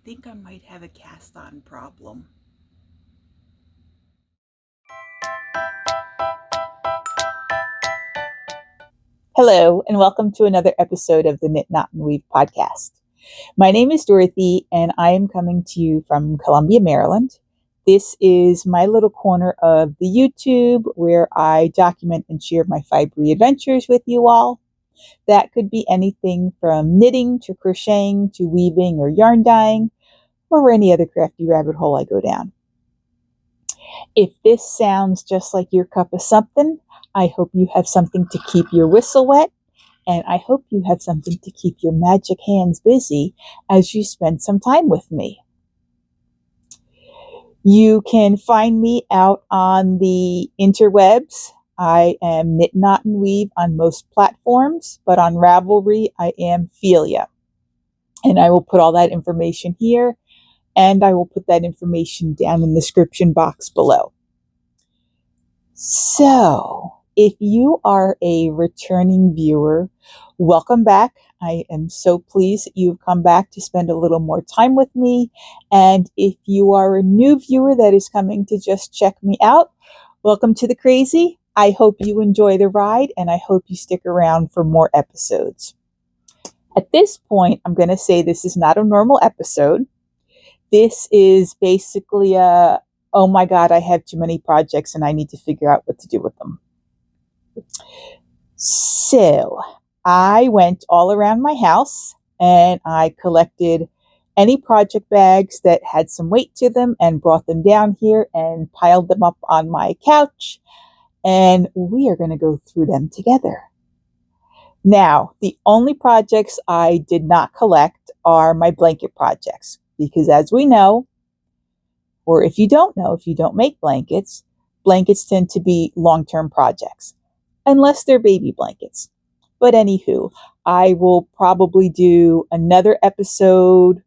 think I might have a cast-on problem. Hello, and welcome to another episode of the Knit, Knot, and Weave podcast. My name is Dorothy, and I am coming to you from Columbia, Maryland. This is my little corner of the YouTube where I document and share my fibery adventures with you all. That could be anything from knitting to crocheting to weaving or yarn dyeing, or any other crafty rabbit hole I go down. If this sounds just like your cup of something, I hope you have something to keep your whistle wet, and I hope you have something to keep your magic hands busy as you spend some time with me. You can find me out on the interwebs. I am Knit, Knot, and Weave on most platforms, but on Ravelry, I am Felia. And I will put all that information here, and I will put that information down in the description box below. So, if you are a returning viewer, welcome back. I am so pleased that you've come back to spend a little more time with me. And if you are a new viewer that is coming to just check me out, welcome to the crazy. I hope you enjoy the ride, and I hope you stick around for more episodes. At this point, I'm going to say this is not a normal episode. This is basically a, oh my God, I have too many projects and I need to figure out what to do with them. So I went all around my house and I collected any project bags that had some weight to them and brought them down here and piled them up on my couch. And we are going to go through them together. Now, the only projects I did not collect are my blanket projects, because as we know, or if you don't know, if you don't make blankets, blankets tend to be long-term projects, unless they're baby blankets. But anywho, I will probably do another episode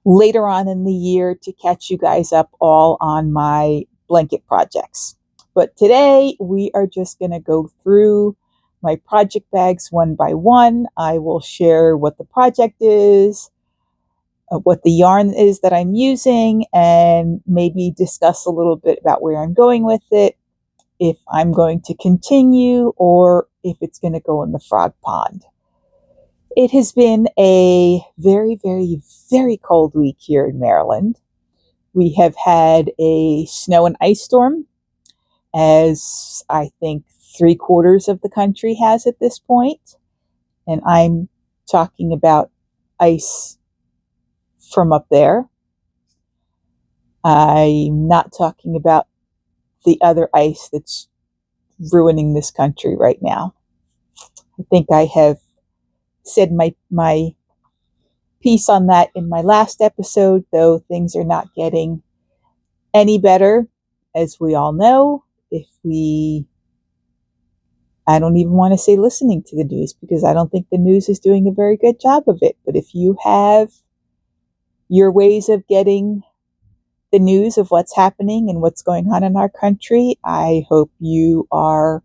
later on in the year to catch you guys up all on my blanket projects. But today we are just going to go through my project bags one by one. I will share what the project is, what the yarn is that I'm using, and maybe discuss a little bit about where I'm going with it, if I'm going to continue or if it's going to go in the frog pond. It has been a very, very, very cold week here in Maryland. We have had a snow and ice storm, as I think 3/4 of the country has at this point. And I'm talking about ice from up there. I'm not talking about the other ice that's ruining this country right now. I think I have said my piece on that in my last episode, though things are not getting any better, as we all know. I don't even want to say listening to the news, because I don't think the news is doing a very good job of it. But if you have your ways of getting the news of what's happening and what's going on in our country, I hope you are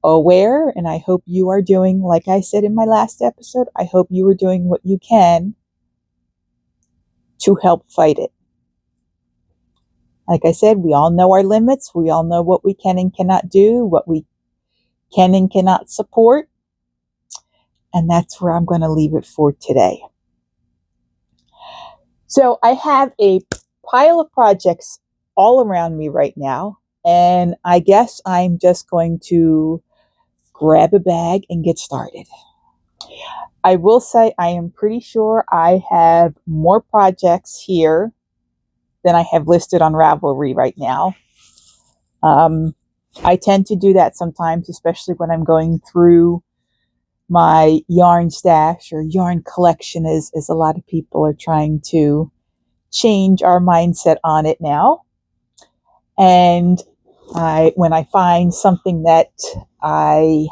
aware, and I hope you are doing, like I said in my last episode, I hope you are doing what you can to help fight it. Like I said, we all know our limits. We all know what we can and cannot do, what we can and cannot support. And that's where I'm going to leave it for today. So I have a pile of projects all around me right now, and I guess I'm just going to grab a bag and get started. I will say I am pretty sure I have more projects here than I have listed on Ravelry right now. I tend to do that sometimes, especially when I'm going through my yarn stash or yarn collection, as a lot of people are trying to change our mindset on it now. And when I find something that I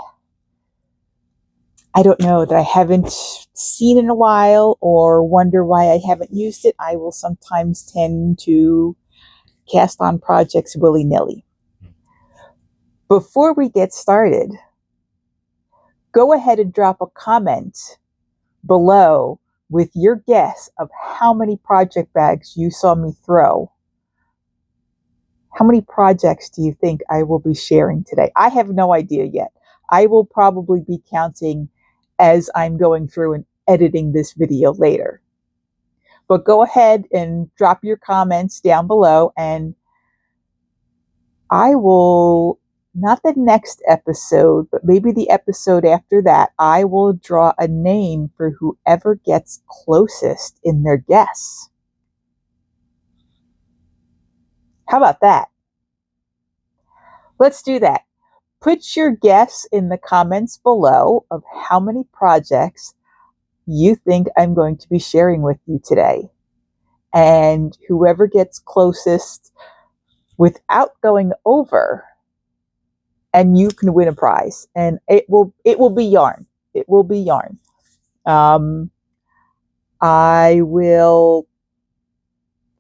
don't know, that I haven't seen in a while, or wonder why I haven't used it, I will sometimes tend to cast on projects willy-nilly. Before we get started, go ahead and drop a comment below with your guess of how many project bags you saw me throw. How many projects do you think I will be sharing today? I have no idea yet. I will probably be counting as I'm going through and editing this video later. But go ahead and drop your comments down below, and I will, not the next episode, but maybe the episode after that, I will draw a name for whoever gets closest in their guess. How about that? Let's do that. Put your guess in the comments below of how many projects you think I'm going to be sharing with you today. And whoever gets closest without going over, and you can win a prize. And it will be yarn. It will be yarn. I will,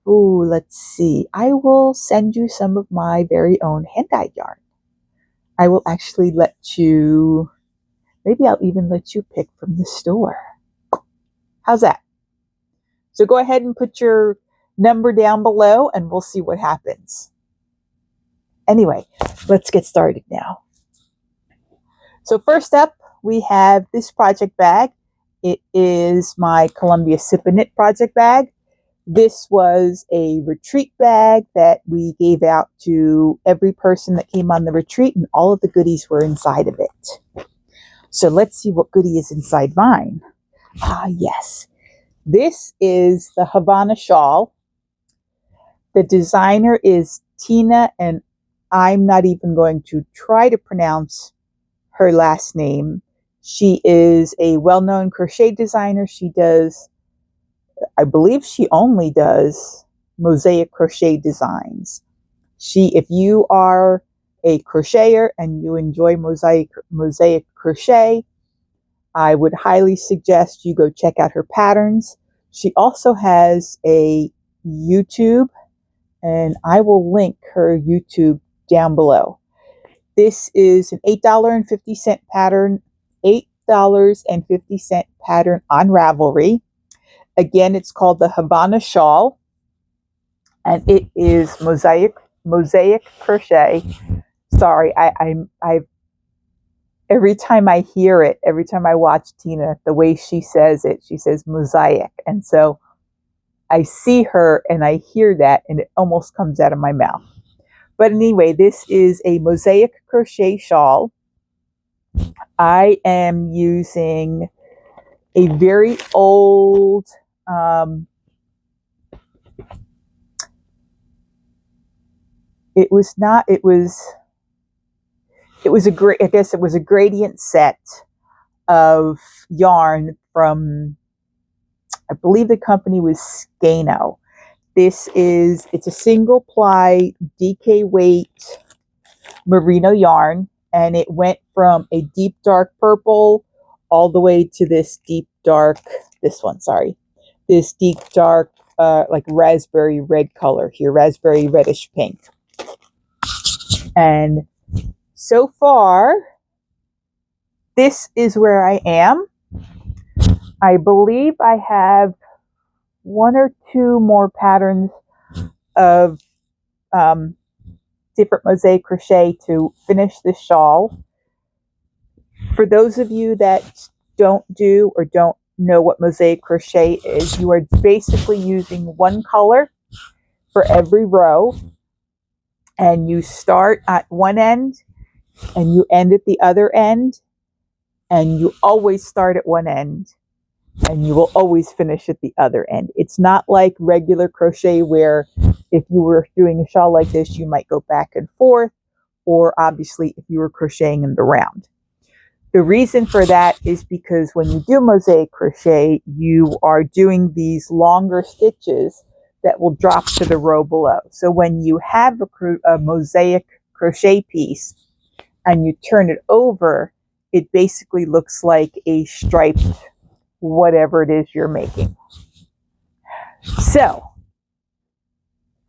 let's see. I will send you some of my very own hand-dyed yarn. I will actually let you, maybe I'll even let you pick from the store. How's that? So go ahead and put your number down below and we'll see what happens. Anyway, let's get started now. So first up, we have this project bag. It is my Columbia Sip and Knit project bag. This was a retreat bag that we gave out to every person that came on the retreat, and all of the goodies were inside of it. So let's see what goodie is inside mine. Ah, yes. This is the Havana shawl. The designer is Tina, and I'm not even going to try to pronounce her last name. She is a well-known crochet designer. She does, I believe she only does mosaic crochet designs. If you are a crocheter and you enjoy mosaic crochet, I would highly suggest you go check out her patterns. She also has a YouTube, and I will link her YouTube down below. This is an $8.50 pattern, $8.50 pattern on Ravelry. Again, it's called the Havana shawl, and it is mosaic crochet. Sorry, I every time I hear it, every time I watch Tina, the way she says it, she says mosaic, and so I see her and I hear that, and it almost comes out of my mouth. But anyway, this is a mosaic crochet shawl. I am using a very old, it was a gradient set of yarn from, I believe the company was Scano. It's a single ply DK weight merino yarn, and it went from a deep dark purple all the way to this deep dark like raspberry red color here, raspberry reddish pink. And so far, this is where I am. I believe I have one or two more patterns of different mosaic crochet to finish this shawl. For those of you that don't do or don't know what mosaic crochet is, you are basically using one color for every row, and you start at one end and you end at the other end, and you always start at one end and you will always finish at the other end. It's not like regular crochet where if you were doing a shawl like this, you might go back and forth, or obviously if you were crocheting in the round. The reason for that is because when you do mosaic crochet, you are doing these longer stitches that will drop to the row below. So when you have a mosaic crochet piece and you turn it over, it basically looks like a striped whatever it is you're making. So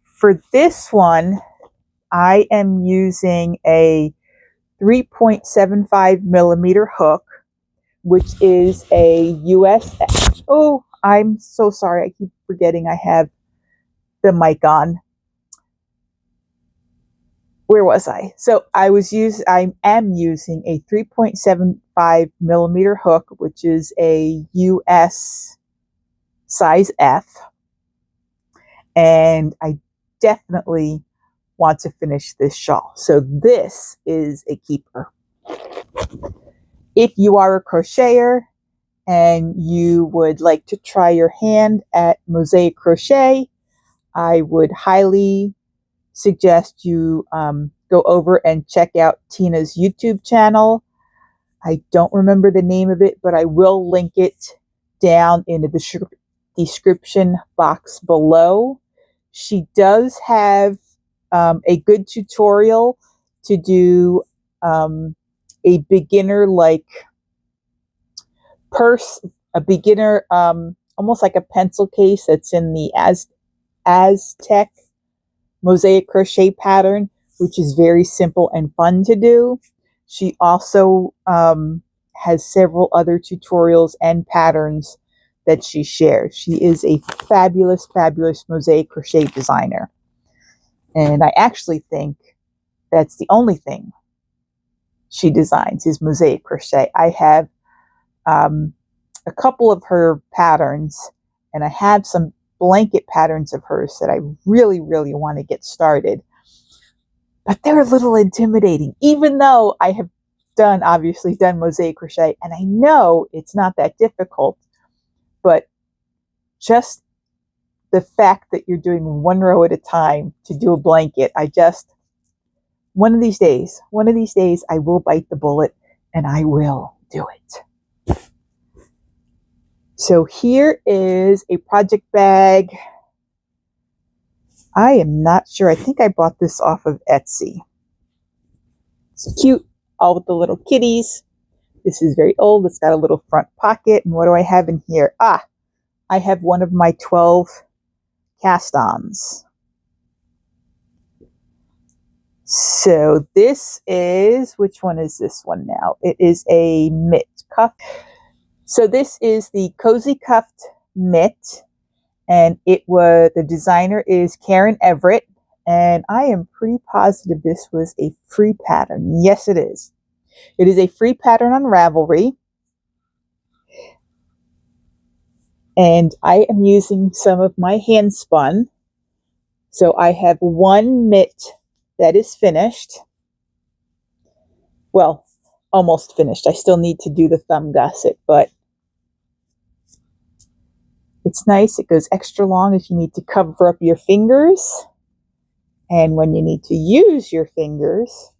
for this one, I am using a 3.75 millimeter hook, which is a US, I'm so sorry. I keep forgetting I have the mic on. Where was I? So I am using a 3.75 millimeter hook, which is a US size F. And I definitely want to finish this shawl. So this is a keeper. If you are a crocheter and you would like to try your hand at mosaic crochet, I would highly suggest you go over and check out Tina's YouTube channel. I don't remember the name of it, but I will link it down in the description box below. She does have a good tutorial to do a beginner like purse, a beginner almost like a pencil case that's in the Aztec mosaic crochet pattern, which is very simple and fun to do. She also has several other tutorials and patterns that she shares. She is a fabulous, fabulous mosaic crochet designer. And I actually think that's the only thing she designs is mosaic crochet. I have a couple of her patterns, and I have some blanket patterns of hers that I really, really want to get started. But they're a little intimidating, even though I have obviously done mosaic crochet, and I know it's not that difficult, but just the fact that you're doing one row at a time to do a blanket, one of these days, I will bite the bullet and I will do it. So here is a project bag. I am not sure. I think I bought this off of Etsy. It's cute, all with the little kitties. This is very old. It's got a little front pocket. And what do I have in here? I have one of my 12 cast-ons. So this is, which one is this one now? It is a mitt cuff. So this is the Cozy Cuffed Mitt, and the designer is Karen Everett, and I am pretty positive this was a free pattern. Yes, it is. It is a free pattern on Ravelry, and I am using some of my hand spun. So I have one mitt that is finished. Well, almost finished. I still need to do the thumb gusset, but it's nice. It goes extra long if you need to cover up your fingers. And when you need to use your fingers,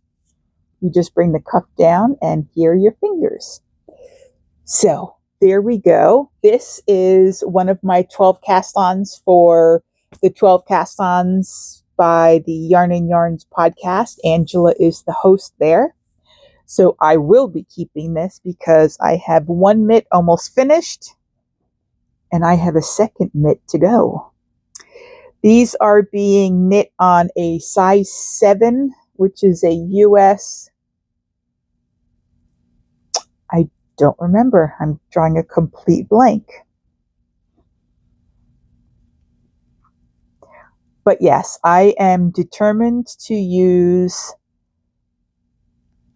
you just bring the cuff down and here are your fingers. So there we go. This is one of my 12 cast-ons for the 12 cast-ons by the Yarn and Yarns podcast. Angela is the host there. So I will be keeping this because I have one mitt almost finished and I have a second mitt to go. These are being knit on a size 7, which is a US, I don't remember. I'm drawing a complete blank. But yes, I am determined to use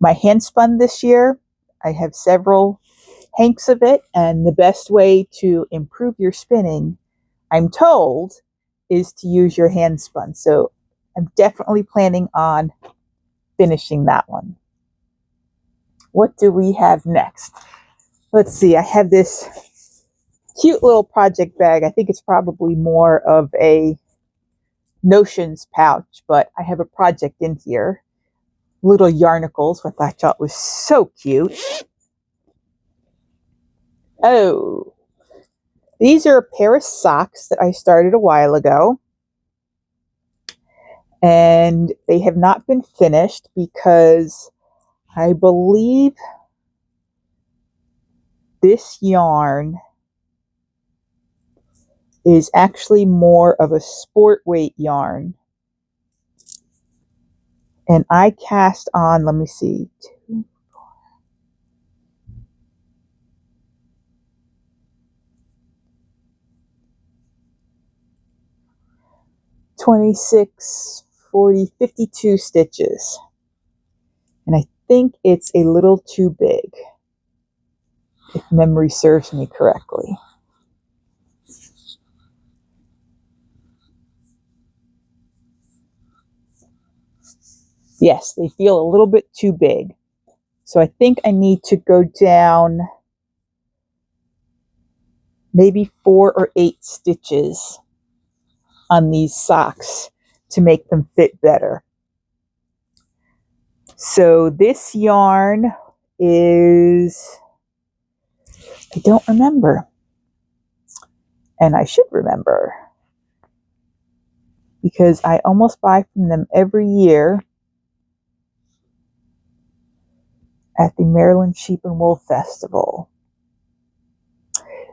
my hand spun this year. I have several hanks of it, and the best way to improve your spinning, I'm told, is to use your hand spun. So I'm definitely planning on finishing that one. What do we have next? Let's see, I have this cute little project bag. I think it's probably more of a notions pouch, but I have a project in here. Little yarnicles, which I thought was so cute. Oh, these are a pair of socks that I started a while ago. And they have not been finished because I believe this yarn is actually more of a sport weight yarn. And I cast on, let me see, 2, 4. 26, 40, 52 stitches. And I think it's a little too big, if memory serves me correctly. Yes, they feel a little bit too big. So I think I need to go down maybe 4 or 8 stitches on these socks to make them fit better. So this yarn is, I don't remember, and I should remember because I almost buy from them every year at the Maryland Sheep and Wool Festival.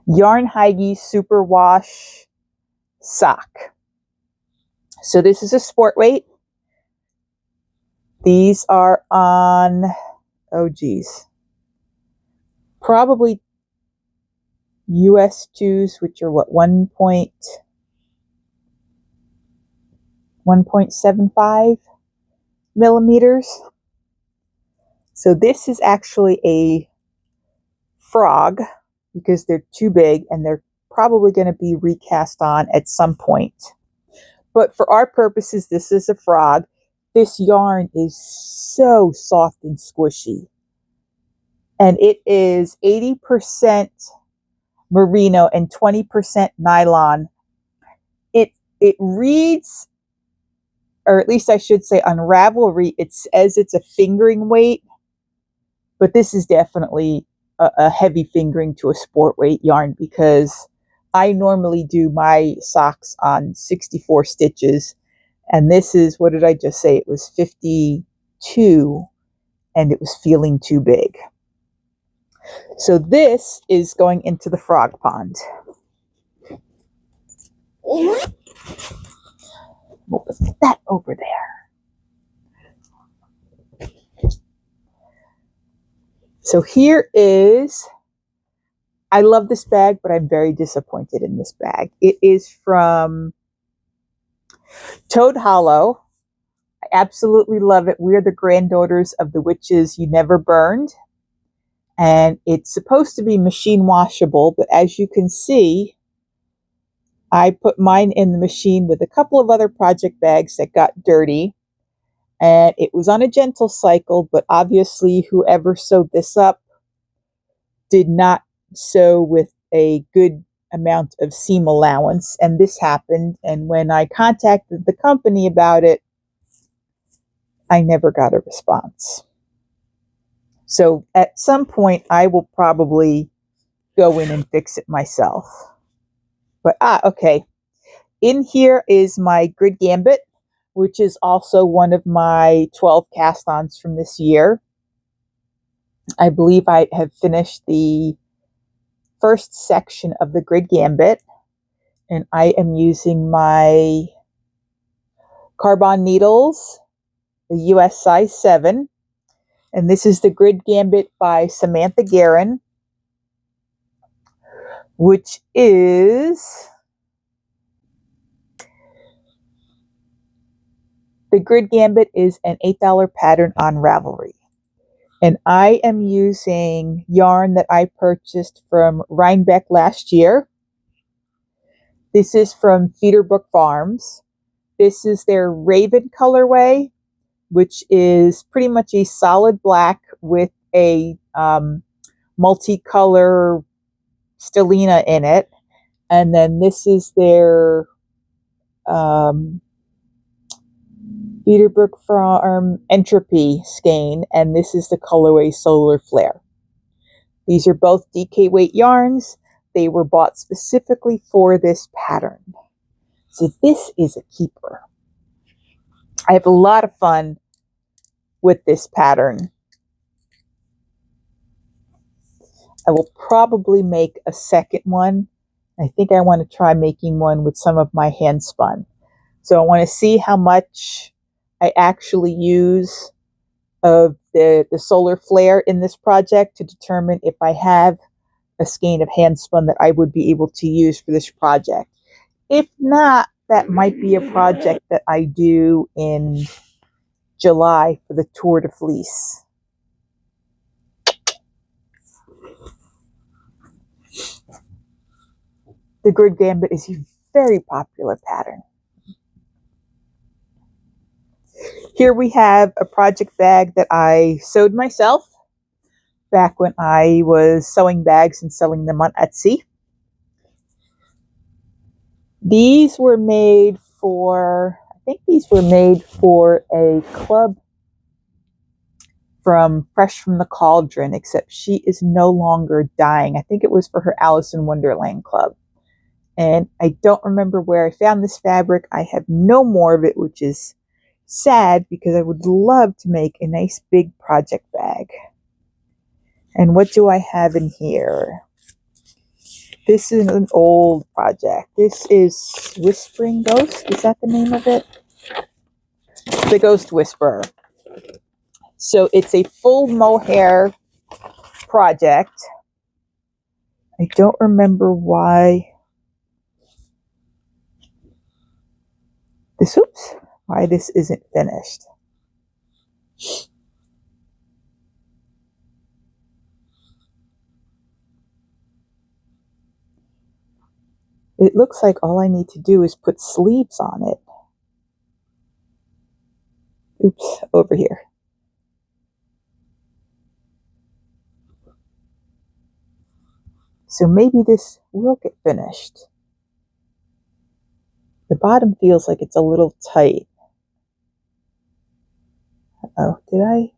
Yarn Heige Super Wash Sock. So this is a sport weight. These are on, oh geez, probably US 2s, which are what, 1.75 millimeters. So this is actually a frog because they're too big and they're probably going to be recast on at some point. But for our purposes, this is a frog. This yarn is so soft and squishy. And it is 80% merino and 20% nylon. It reads, or at least I should say on Ravelry, it says it's a fingering weight, but this is definitely a heavy fingering to a sport weight yarn because I normally do my socks on 64 stitches, and this is, what did I just say? It was 52, and it was feeling too big. So this is going into the frog pond. We'll put that over there. So here is, I love this bag, but I'm very disappointed in this bag. It is from Toad Hollow. I absolutely love it. We are the granddaughters of the witches you never burned. And it's supposed to be machine washable, but as you can see, I put mine in the machine with a couple of other project bags that got dirty. And it was on a gentle cycle, but obviously whoever sewed this up did not sew with a good amount of seam allowance, and this happened. And when I contacted the company about it, I never got a response. So at some point, I will probably go in and fix it myself. But, okay. In here is my Grid Gambit, which is also one of my 12 cast-ons from this year. I believe I have finished the first section of the Grid Gambit, and I am using my carbon needles, the US size 7, and this is the Grid Gambit by Samantha Guerin, which is, the Grid Gambit is an $8 pattern on Ravelry. And I am using yarn that I purchased from Rhinebeck last year. This is from Feederbrook Farms. This is their Raven colorway, which is pretty much a solid black with a multicolor stellina in it. And then this is their Feederbrook Farm Entropy skein, and this is the colorway Solar Flare. These are both DK weight yarns. They were bought specifically for this pattern. So this is a keeper. I have a lot of fun with this pattern. I will probably make a second one. I think I want to try making one with some of my hand spun. So I want to see how much I actually use of the solar flare in this project to determine if I have a skein of hand spun that I would be able to use for this project. If not, that might be a project that I do in July for the Tour de Fleece. The grid gambit is a very popular pattern. Here we have a project bag that I sewed myself back when I was sewing bags and selling them on Etsy. These were made for, I think these were made for a club from Fresh from the Cauldron, except she is no longer dying. I think it was for her Alice in Wonderland club. And I don't remember where I found this fabric. I have no more of it, which is sad because I would love to make a nice big project bag. And what do I have in here? This is an old project. This is Whispering Ghost. Is that the name of it? The Ghost Whisperer. So it's a full mohair project. I don't remember why this isn't finished. It looks like all I need to do is put sleeves on it. Oops, over here. So maybe this will get finished. The bottom feels like it's a little tight. Oh, did I?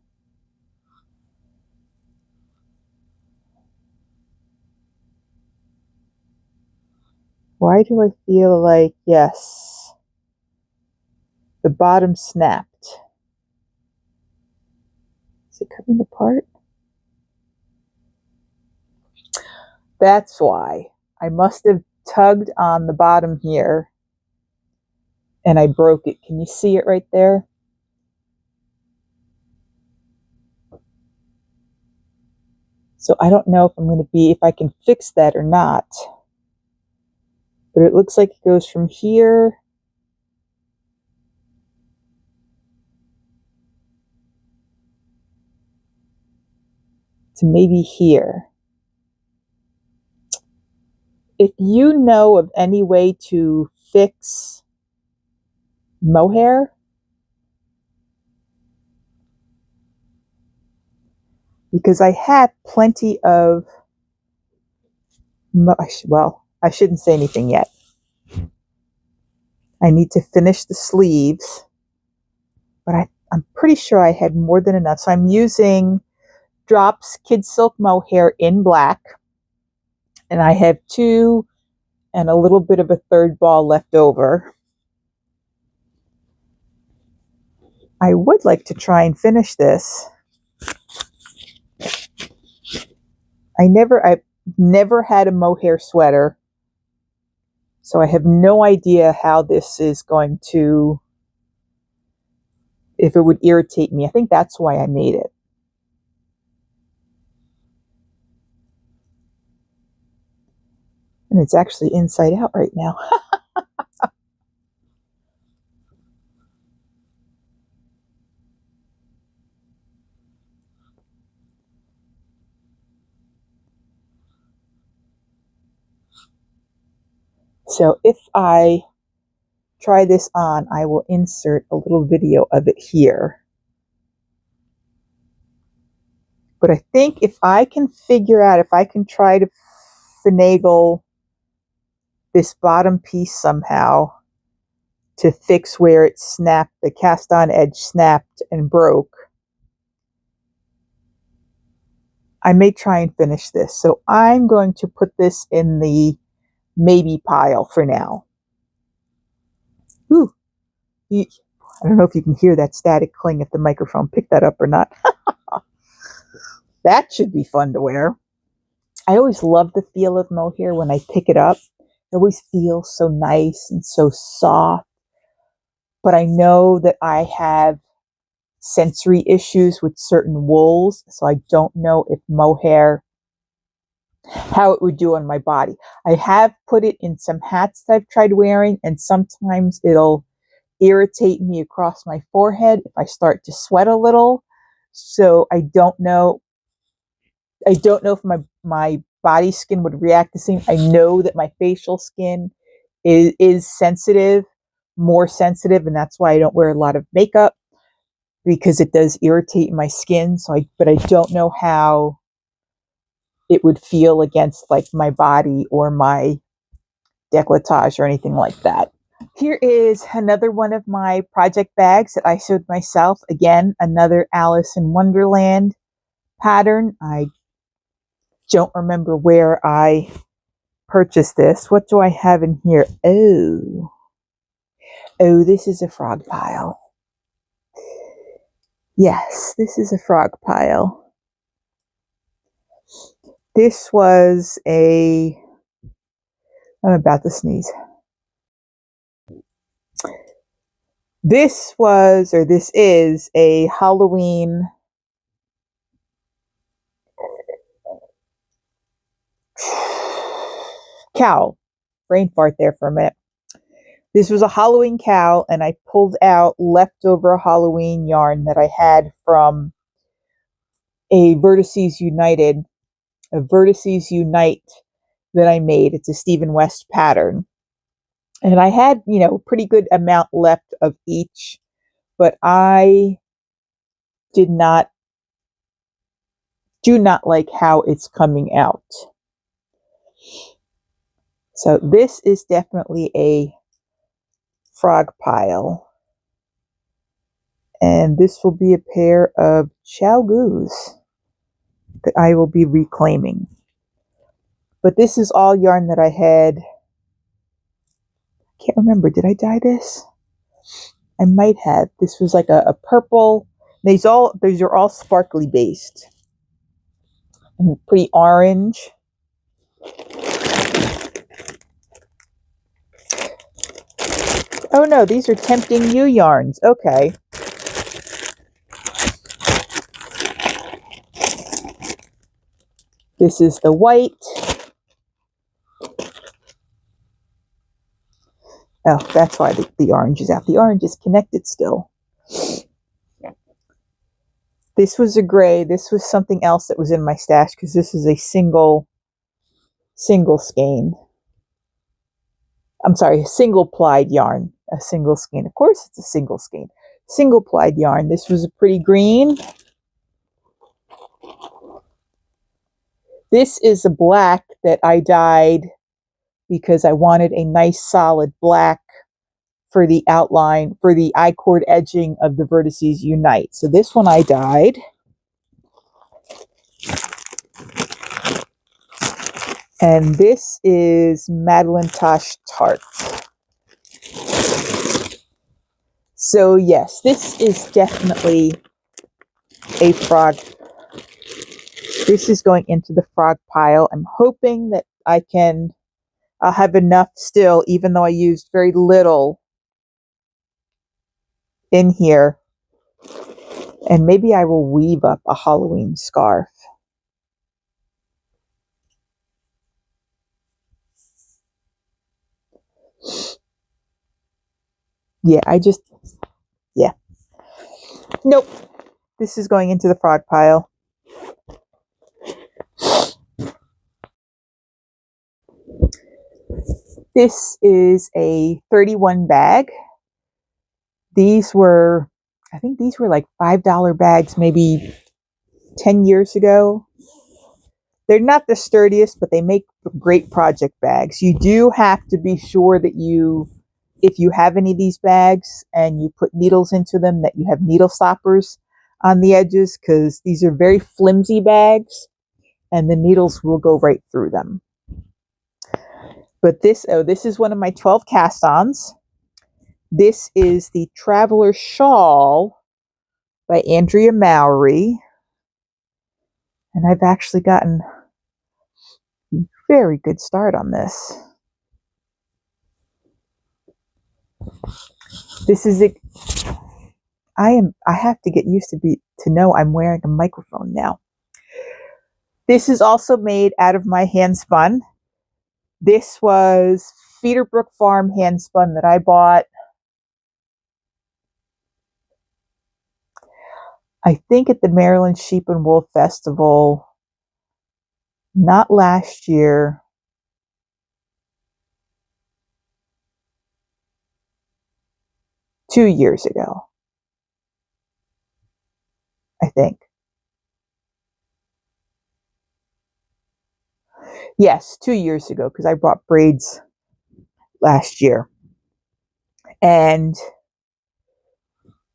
Why do I feel like, yes, the bottom snapped? Is it coming apart? That's why. I must have tugged on the bottom here and I broke it. Can you see it right there? So I don't know if I can fix that or not. But it looks like it goes from here to maybe here. If you know of any way to fix mohair, because I have plenty of, well, I shouldn't say anything yet. I need to finish the sleeves, but I'm pretty sure I had more than enough. So I'm using Drops Kid Silk Mohair in black, and I have 2 and a little bit of a third ball left over. I would like to try and finish this. I've never had a mohair sweater, so I have no idea how this is going to, if it would irritate me. I think that's why I made it. And it's actually inside out right now. So if I try this on, I will insert a little video of it here. But I think if I can try to finagle this bottom piece somehow to fix where it snapped, the cast on edge snapped and broke, I may try and finish this. So I'm going to put this in the maybe pile for now. Ooh, I don't know if you can hear that static cling if the microphone picked that up or not. That should be fun to wear. I always love the feel of mohair when I pick it up. It always feels so nice and so soft. But I know that I have sensory issues with certain wools, so I don't know if mohair how it would do on my body. I have put it in some hats that I've tried wearing, and sometimes it'll irritate me across my forehead if I start to sweat a little. So I don't know. I don't know if my body skin would react the same. I know that my facial skin is sensitive, more sensitive, and that's why I don't wear a lot of makeup, because it does irritate my skin. But I don't know how it would feel against like my body or my décolletage or anything like that. Here is another one of my project bags that I sewed myself. Again, another Alice in Wonderland pattern. I don't remember where I purchased this. What do I have in here? Oh, this is a frog pile. Yes, this is a frog pile. This was I'm about to sneeze. This is a Halloween cowl. Brain fart there for a minute. This was a Halloween cowl, and I pulled out leftover Halloween yarn that I had from a Vertices Unite that I made. It's a Stephen West pattern. And I had, a pretty good amount left of each, but I do not like how it's coming out. So this is definitely a frog pile. And this will be a pair of chow goos that I will be reclaiming. But this is all yarn that I had. I can't remember. Did I dye this? I might have. This was like a purple. These are all sparkly based. And pretty orange. Oh no, these are Tempting You yarns. Okay. This is the white. Oh, that's why the orange is out. The orange is connected still. This was a gray. This was something else that was in my stash, because this is a single skein. I'm sorry, single plied yarn. A single skein. Of course it's a single skein. Single plied yarn. This was a pretty green. This is a black that I dyed because I wanted a nice solid black for the outline, for the I-cord edging of the Vertices Unite. So this one I dyed. And this is Madeline Tosh Tart. So yes, this is definitely a frog. This is going into the frog pile. I'm hoping that I'll have enough still, even though I used very little in here. And maybe I will weave up a Halloween scarf. Yeah. Nope. This is going into the frog pile. This is a 31 bag. I think these were like $5 bags, maybe 10 years ago. They're not the sturdiest, but they make great project bags. You do have to be sure that if you have any of these bags and you put needles into them, that you have needle stoppers on the edges, because these are very flimsy bags and the needles will go right through them. But this is one of my 12 cast-ons. This is the Traveler Shawl by Andrea Mowry. And I've actually gotten a very good start on this. I have to get used to know I'm wearing a microphone now. This is also made out of my hand spun. This was Cedarbrook Farm hand spun that I bought, I think, at the Maryland Sheep and Wool Festival, not last year. Two years ago, I think. Yes, 2 years ago, because I brought braids last year. And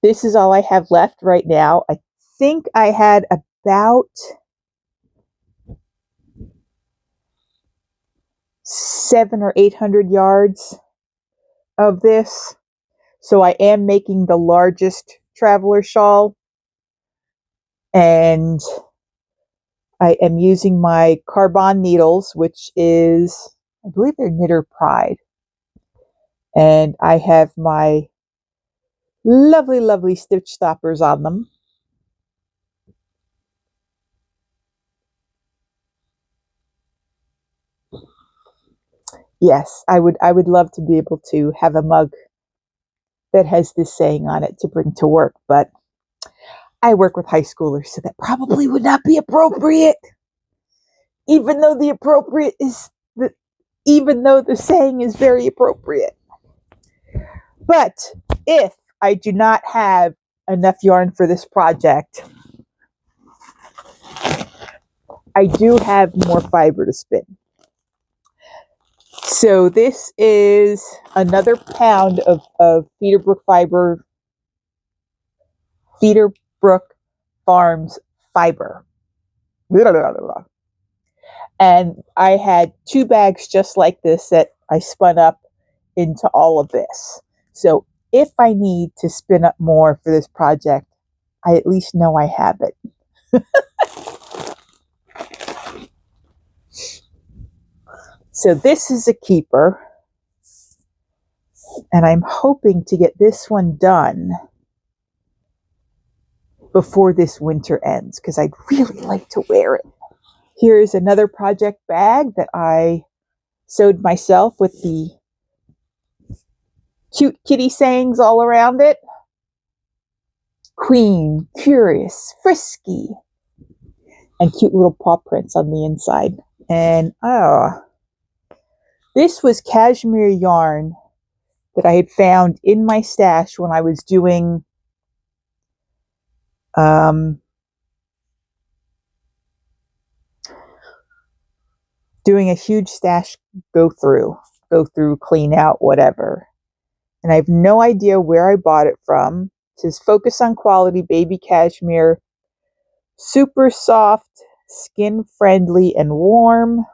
this is all I have left right now. I think I had about 700 or 800 yards of this. So I am making the largest traveler shawl. And I am using my carbon needles, which is, I believe they're Knitter Pride. And I have my lovely, lovely stitch stoppers on them. Yes, I would love to be able to have a mug that has this saying on it to bring to work, but I work with high schoolers, so that probably would not be appropriate. Even though even though the saying is very appropriate. But if I do not have enough yarn for this project, I do have more fiber to spin. So this is another pound of Cedarbrook Farms fiber. And I had 2 bags just like this that I spun up into all of this. So if I need to spin up more for this project, I at least know I have it. So this is a keeper. And I'm hoping to get this one done before this winter ends, because I'd really like to wear it. Here's another project bag that I sewed myself with the cute kitty sayings all around it. Queen, curious, frisky, and cute little paw prints on the inside. And this was cashmere yarn that I had found in my stash when I was doing a huge stash go through, clean out, whatever. And I have no idea where I bought it from. It says focus on quality baby cashmere, super soft, skin friendly, and warm.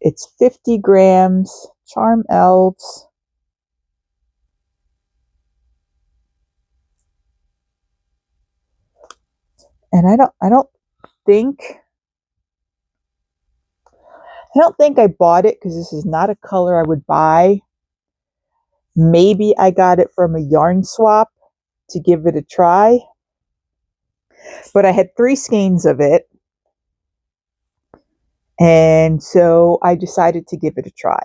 It's 50 grams, Charm Elves. And I don't think I bought it because this is not a color I would buy. Maybe I got it from a yarn swap to give it a try. But I had 3 skeins of it. And so I decided to give it a try.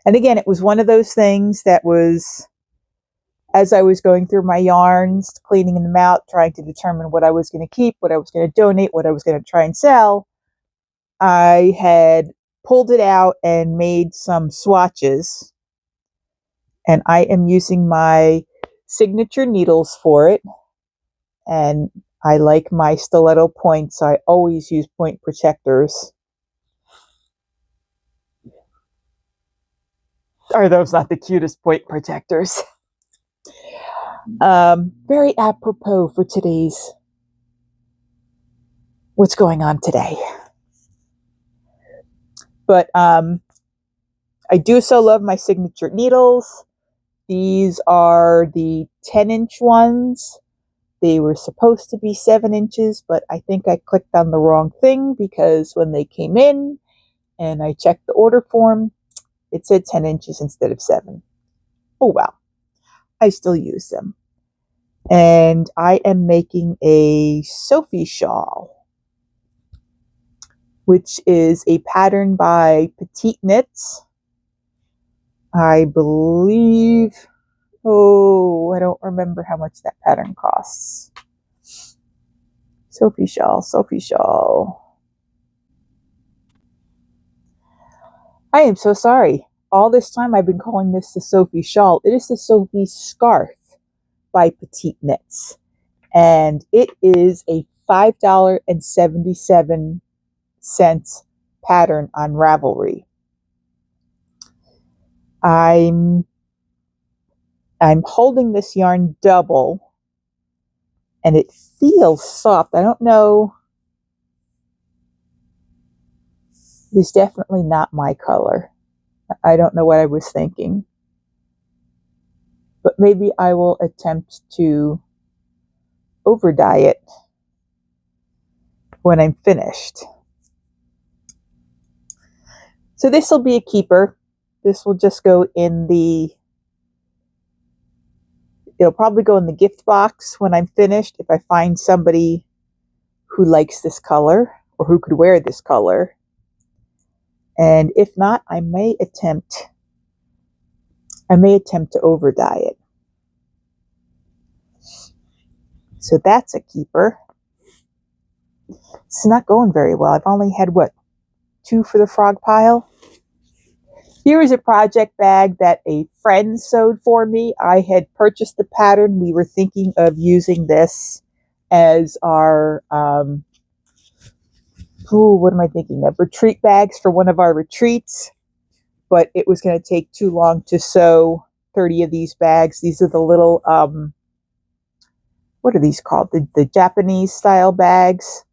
And again, it was one of those things that was, as I was going through my yarns, cleaning them out, trying to determine what I was going to keep, what I was going to donate, what I was going to try and sell, I had pulled it out and made some swatches. And I am using my signature needles for it. And I like my stiletto points, so I always use point protectors. Are those not the cutest point protectors? Very apropos for today's what's going on today. But I do so love my signature needles. These are the 10-inch ones. They were supposed to be 7 inches, but I think I clicked on the wrong thing because when they came in and I checked the order form, it said 10 inches instead of 7. Oh well, I still use them. And I am making a Sophie shawl. which is a pattern by Petite Knits. I believe, I don't remember how much that pattern costs. Sophie Shawl. I am so sorry. All this time I've been calling this the Sophie Shawl. It is the Sophie Scarf by Petite Knits. And it is a $5.77 pattern on Ravelry. I'm holding this yarn double, and it feels soft. I don't know. It's definitely not my color. I don't know what I was thinking. But maybe I will attempt to over dye it when I'm finished. So this will be a keeper. This will just go in it'll probably go in the gift box when I'm finished if I find somebody who likes this color or who could wear this color. And if not, I may attempt to over dye it. So that's a keeper. It's not going very well. I've only had, 2 for the frog pile? Here is a project bag that a friend sewed for me. I had purchased the pattern. We were thinking of using this as our, what am I thinking of? Retreat bags for one of our retreats. But it was going to take too long to sew 30 of these bags. These are the little, what are these called? The Japanese style bags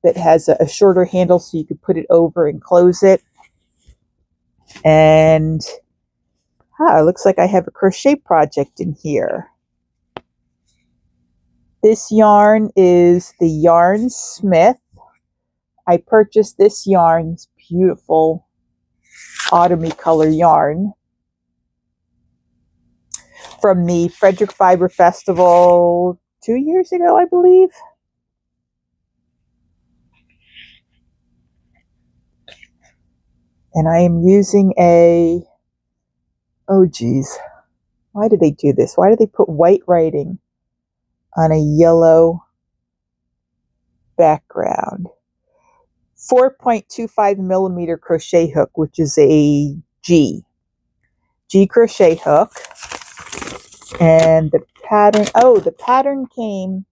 that has a shorter handle so you could put it over and close it. And it looks like I have a crochet project in here. This yarn is the Yarn Smith. I purchased this yarn, this beautiful autumny color yarn, from the Frederick Fiber Festival 2 years ago, I believe. And I am using why did they do this? Why did they put white writing on a yellow background? 4.25 millimeter crochet hook, which is a G crochet hook. And the pattern, the pattern came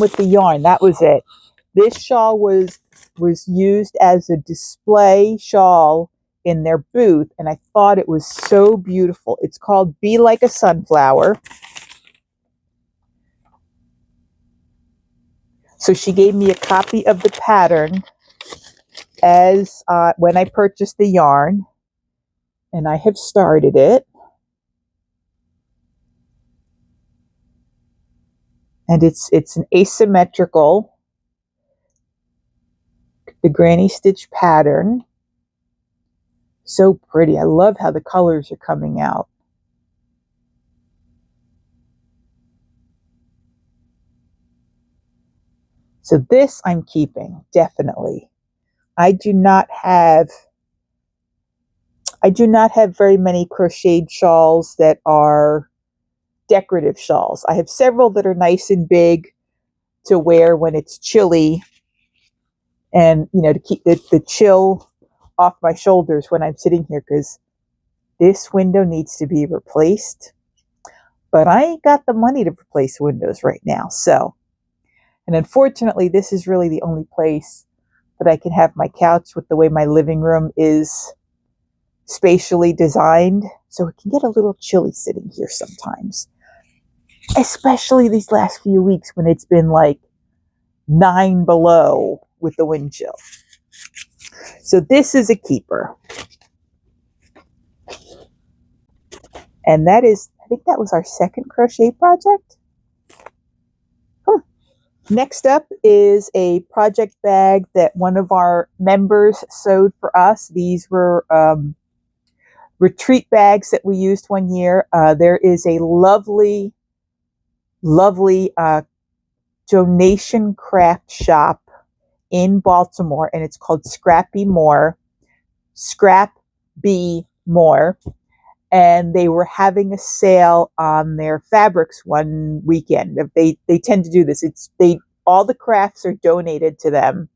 with the yarn. That was it. This shawl was used as a display shawl in their booth, and I thought it was so beautiful. It's called Be Like a Sunflower. So she gave me a copy of the pattern as when I purchased the yarn, and I have started it. And it's an asymmetrical, the granny stitch pattern. So pretty. I love how the colors are coming out. So this I'm keeping, definitely. I do not have very many crocheted shawls that are decorative shawls. I have several that are nice and big to wear when it's chilly, and to keep the chill off my shoulders when I'm sitting here, because this window needs to be replaced. But I ain't got the money to replace windows right now. And unfortunately, this is really the only place that I can have my couch with the way my living room is spatially designed. So it can get a little chilly sitting here sometimes. Especially these last few weeks when it's been like 9 below with the wind chill. So this is a keeper. And I think that was our second crochet project. Next up is a project bag that one of our members sewed for us. These were retreat bags that we used one year. There is a lovely donation craft shop in Baltimore, and it's called Scrappy More. Scrap B More. And they were having a sale on their fabrics one weekend. They tend to do this. All the crafts are donated to them,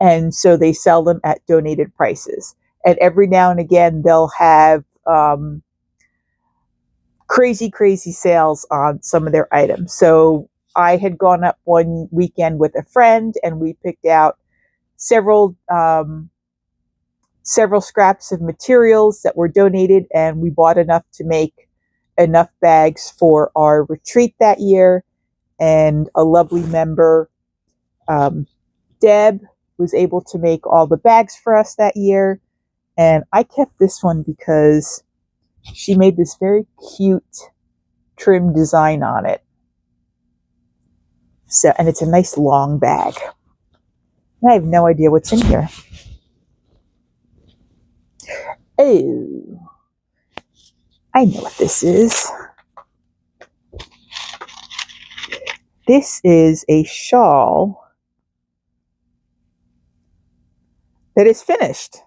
and so they sell them at donated prices. And every now and again, they'll have crazy sales on some of their items. So I had gone up one weekend with a friend, and we picked out several scraps of materials that were donated, and we bought enough to make enough bags for our retreat that year. And a lovely member, Deb, was able to make all the bags for us that year. And I kept this one because she made this very cute trim design on it. So, and it's a nice long bag. And I have no idea what's in here. Oh, I know what this is. This is a shawl that is finished.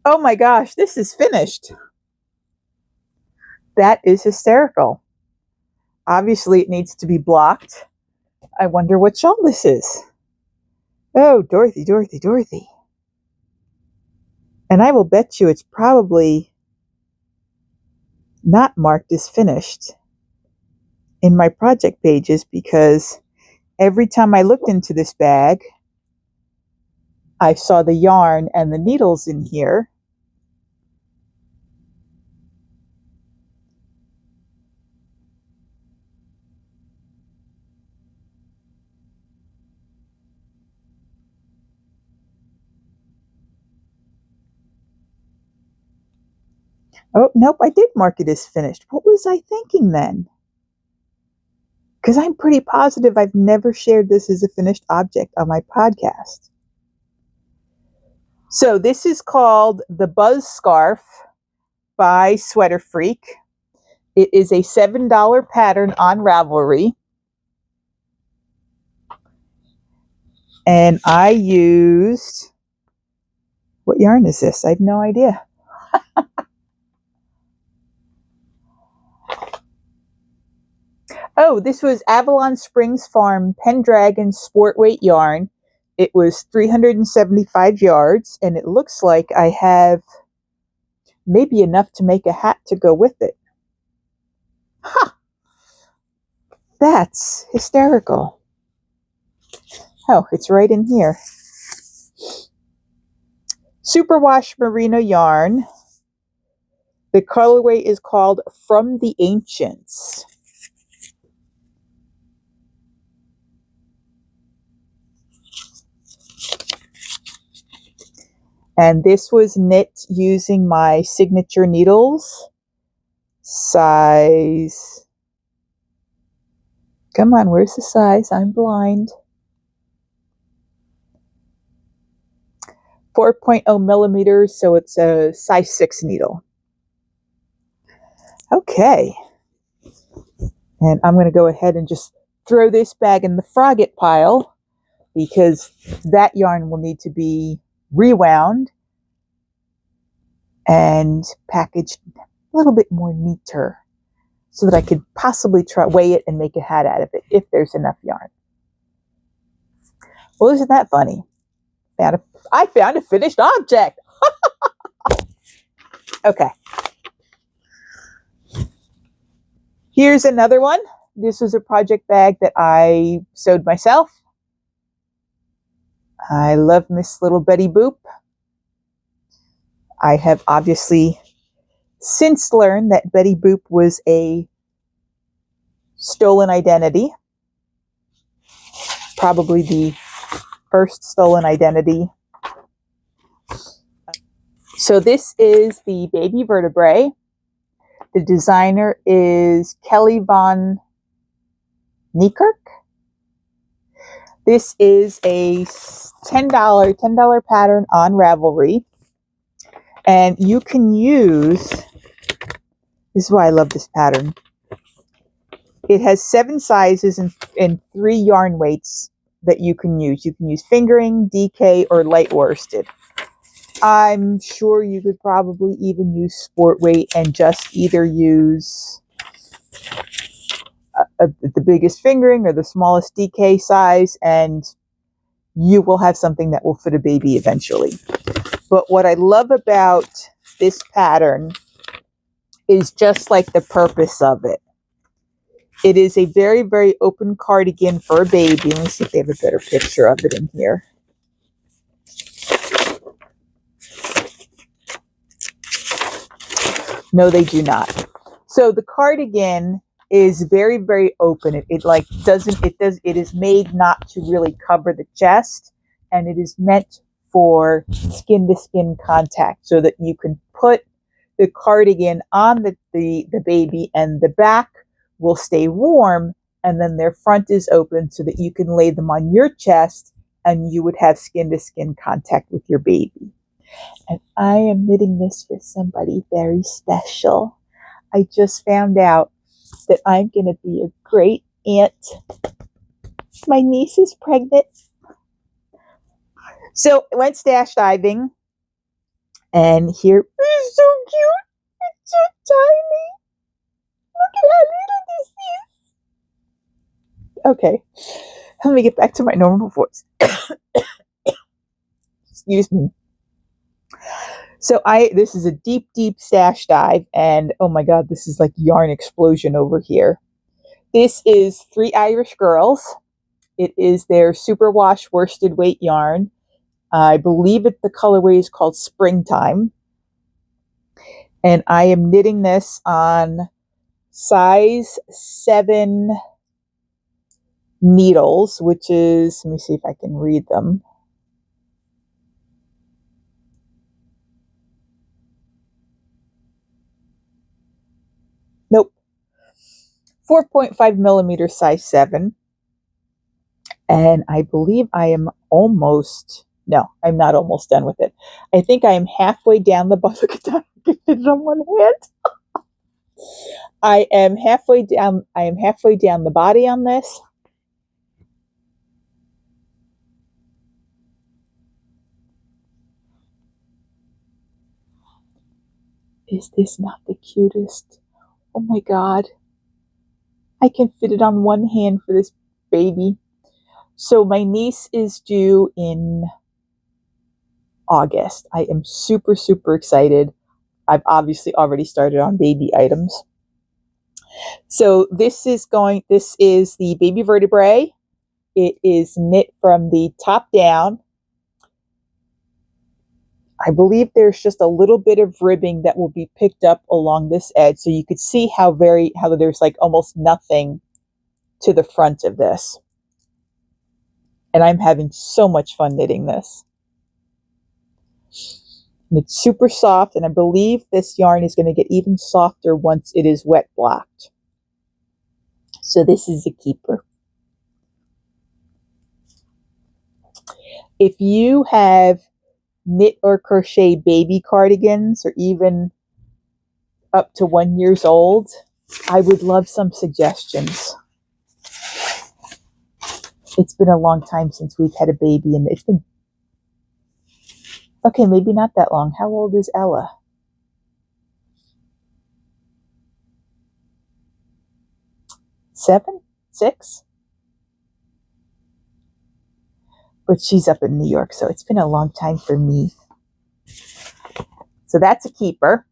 Oh my gosh, this is finished. That is hysterical. Obviously, it needs to be blocked. I wonder what shawl this is. Oh, Dorothy. And I will bet you it's probably not marked as finished in my project pages, because every time I looked into this bag, I saw the yarn and the needles in here. Oh, nope, I did mark it as finished. What was I thinking then? Because I'm pretty positive I've never shared this as a finished object on my podcast. So this is called the Buzz Scarf by Sweater Freak. It is a $7 pattern on Ravelry. And I used, what yarn is this? I have no idea. Oh, this was Avalon Springs Farm Pendragon Sport Weight yarn. It was 375 yards, and it looks like I have maybe enough to make a hat to go with it. Huh! That's hysterical. Oh, it's right in here. Superwash merino yarn. The colorway is called From the Ancients. And this was knit using my signature needles, size, come on, where's the size? I'm blind. 4.0 millimeters, so it's a size 6 needle. Okay. And I'm going to go ahead and just throw this bag in the frogget pile, because that yarn will need to be rewound and packaged a little bit more neater, so that I could possibly weigh it and make a hat out of it if there's enough yarn. Well, isn't that funny? I found a finished object. Okay. Here's another one. This was a project bag that I sewed myself. I love Miss Little Betty Boop. I have obviously since learned that Betty Boop was a stolen identity. Probably the first stolen identity. So this is the baby vertebrae. The designer is Kelly Von Niekirk. This is a $10 pattern on Ravelry. And you can use, this is why I love this pattern. It has 7 sizes and 3 yarn weights that you can use. You can use fingering, DK, or light worsted. I'm sure you could probably even use sport weight and just either use the biggest fingering or the smallest DK size, and you will have something that will fit a baby eventually. But what I love about this pattern is just like the purpose of it. It is a very, very open cardigan for a baby. Let me see if they have a better picture of it in here. No, they do not. So the cardigan is very, very open. It is made not to really cover the chest, and it is meant for skin to skin contact so that you can put the cardigan on the baby, and the back will stay warm, and then their front is open so that you can lay them on your chest and you would have skin to skin contact with your baby. And I am knitting this for somebody very special. I just found out that I'm going to be a great aunt. My niece is pregnant. So I went stash diving, and here, it's so cute. It's so tiny. Look at how little this is. Okay, let me get back to my normal voice. Excuse me. So this is a deep, deep stash dive, and oh my God, this is like yarn explosion over here. This is 3 Irish Girls. It is their superwash worsted weight yarn. I believe the colorway is called Springtime. And I am knitting this on size 7 needles, which is, let me see if I can read them. Nope. 4.5 millimeter size 7. And I believe I am almost, no, I'm not almost done with it. I think I am halfway down the bottom. Look at that. I can fit it on one hand. I am halfway down the body on this. Is this not the cutest? Oh my God. I can fit it on one hand for this baby. So my niece is due in August. I am super, super excited. I've obviously already started on baby items. So this is the baby vertebrae. It is knit from the top down. I believe there's just a little bit of ribbing that will be picked up along this edge. So you could see how there's like almost nothing to the front of this. And I'm having so much fun knitting this. And it's super soft, and I believe this yarn is going to get even softer once it is wet blocked. So this is a keeper. If you have knit or crochet baby cardigans, or even up to 1 year old, I would love some suggestions. It's been a long time since we've had a baby, and it's been, okay, maybe not that long. How old is Ella? Seven? 6? But she's up in New York, so it's been a long time for me. So that's a keeper.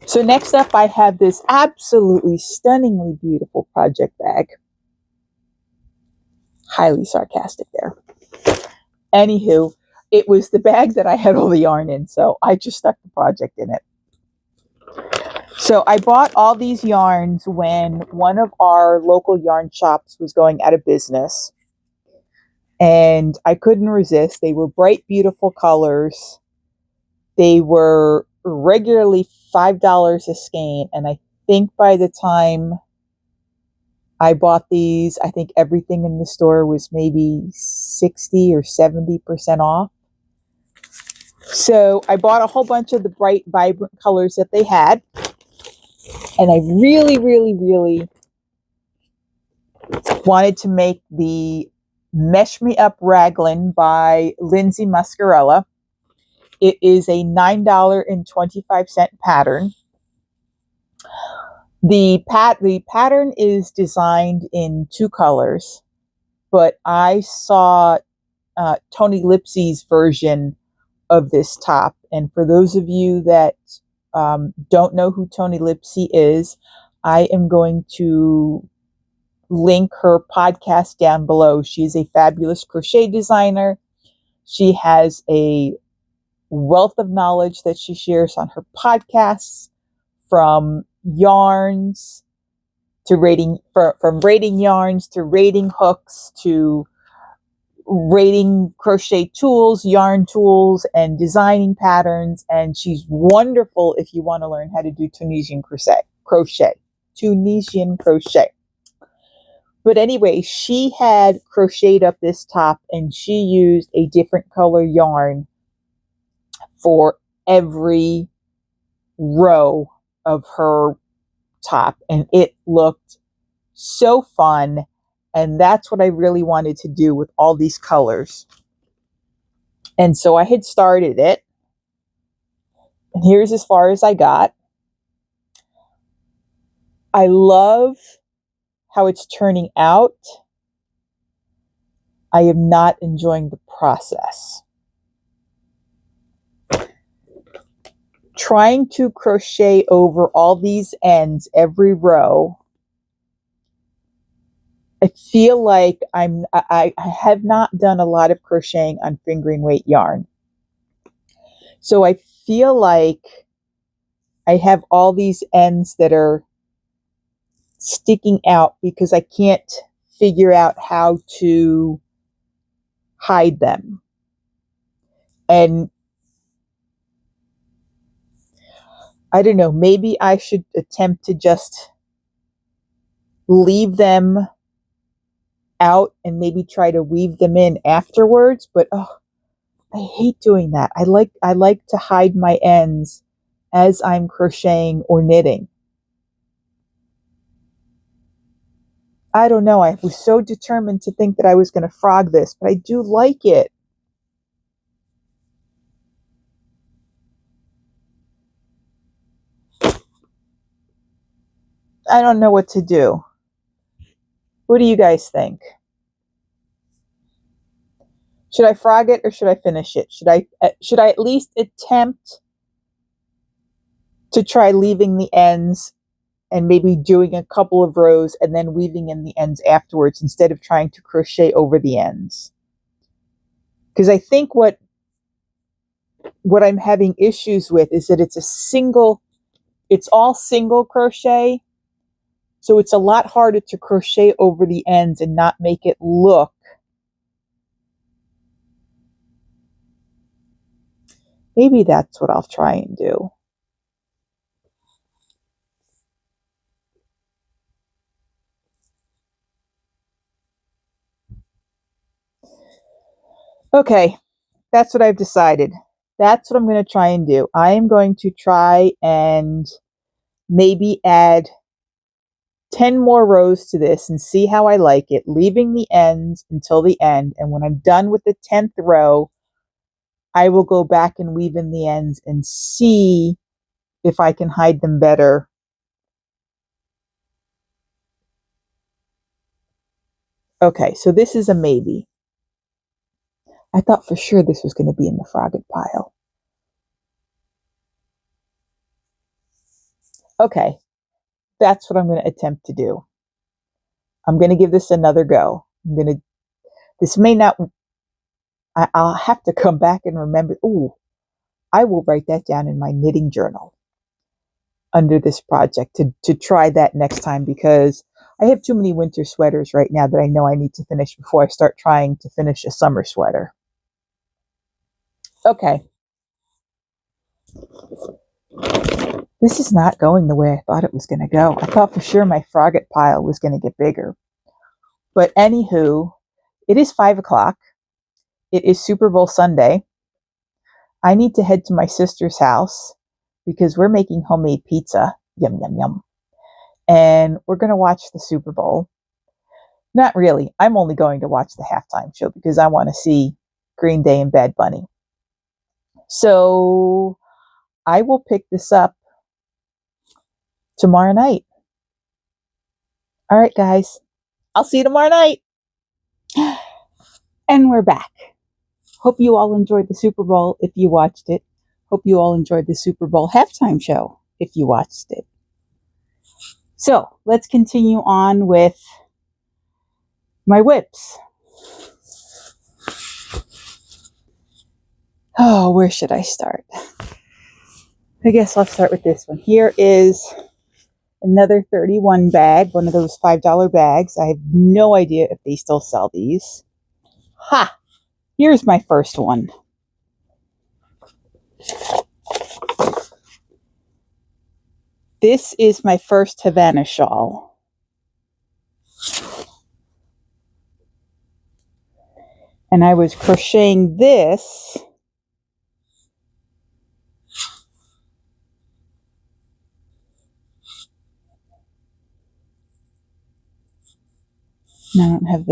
So next up, I have this absolutely stunningly beautiful project bag. Highly sarcastic there. Anywho, it was the bag that I had all the yarn in, so I just stuck the project in it. So I bought all these yarns when one of our local yarn shops was going out of business, and I couldn't resist. They were bright, beautiful colors. They were regularly $5 a skein, and I think by the time I bought these, I think everything in the store was maybe 60 or 70% off. So I bought a whole bunch of the bright, vibrant colors that they had. And I really, really, really wanted to make the Mesh Me Up Raglan by Lindsay Muscarella. It is a $9.25 pattern. The pattern is designed in 2 colors, but I saw Tony Lipsy's version of this top. And for those of you that don't know who Tony Lipsy is, I am going to link her podcast down below. She's a fabulous crochet designer. She has a wealth of knowledge that she shares on her podcasts, from yarns to from braiding yarns to raiding hooks to raiding crochet tools, yarn tools, and designing patterns. And she's wonderful if you want to learn how to do Tunisian crochet. But anyway, she had crocheted up this top, and she used a different color yarn for every row of her top, and it looked so fun. And that's what I really wanted to do with all these colors. And so I had started it, and here's as far as I got. I love how it's turning out. I am not enjoying the process. Trying to crochet over all these ends every row, I feel like I have not done a lot of crocheting on fingering weight yarn. So I feel like I have all these ends that are sticking out because I can't figure out how to hide them. And I don't know, maybe I should attempt to just leave them out and maybe try to weave them in afterwards. But I hate doing that. I like to hide my ends as I'm crocheting or knitting. I don't know. I was so determined to think that I was going to frog this, but I do like it. I don't know what to do. What do you guys think? Should I frog it or should I finish it? Should I at least attempt to try leaving the ends and maybe doing a couple of rows and then weaving in the ends afterwards instead of trying to crochet over the ends? Because I think what I'm having issues with is that it's all single crochet. So it's a lot harder to crochet over the ends and not make it look maybe that's what I'll try and do. Okay, that's what I've decided. That's what I'm going to try and do. I am going to try and maybe add 10 more rows to this and see how I like it, leaving the ends until the end. And when I'm done with the 10th row, I will go back and weave in the ends and see if I can hide them better. Okay, so this is a maybe. I thought for sure this was going to be in the frogget pile. Okay, that's what I'm going to attempt to do. I'm going to give this another go. This may not, I'll have to come back and remember. Ooh, I will write that down in my knitting journal under this project to try that next time, because I have too many winter sweaters right now that I know I need to finish before I start trying to finish a summer sweater. Okay. This is not going the way I thought it was going to go. I thought for sure my frogget pile was going to get bigger. But anywho, it is 5 o'clock. It is Super Bowl Sunday. I need to head to my sister's house because we're making homemade pizza. Yum, yum, yum. And we're going to watch the Super Bowl. Not really. I'm only going to watch the halftime show because I want to see Green Day and Bad Bunny. So I will pick this up tomorrow night. All right, guys. I'll see you tomorrow night. And we're back. Hope you all enjoyed the Super Bowl if you watched it. Hope you all enjoyed the Super Bowl halftime show if you watched it. So let's continue on with my WIPs. Oh, where should I start? I guess I'll start with this one. Here is another 31 bag, one of those $5 bags. I have no idea if they still sell these. Ha! Here's my first one. This is my first Havana shawl. And I was crocheting this and I don't have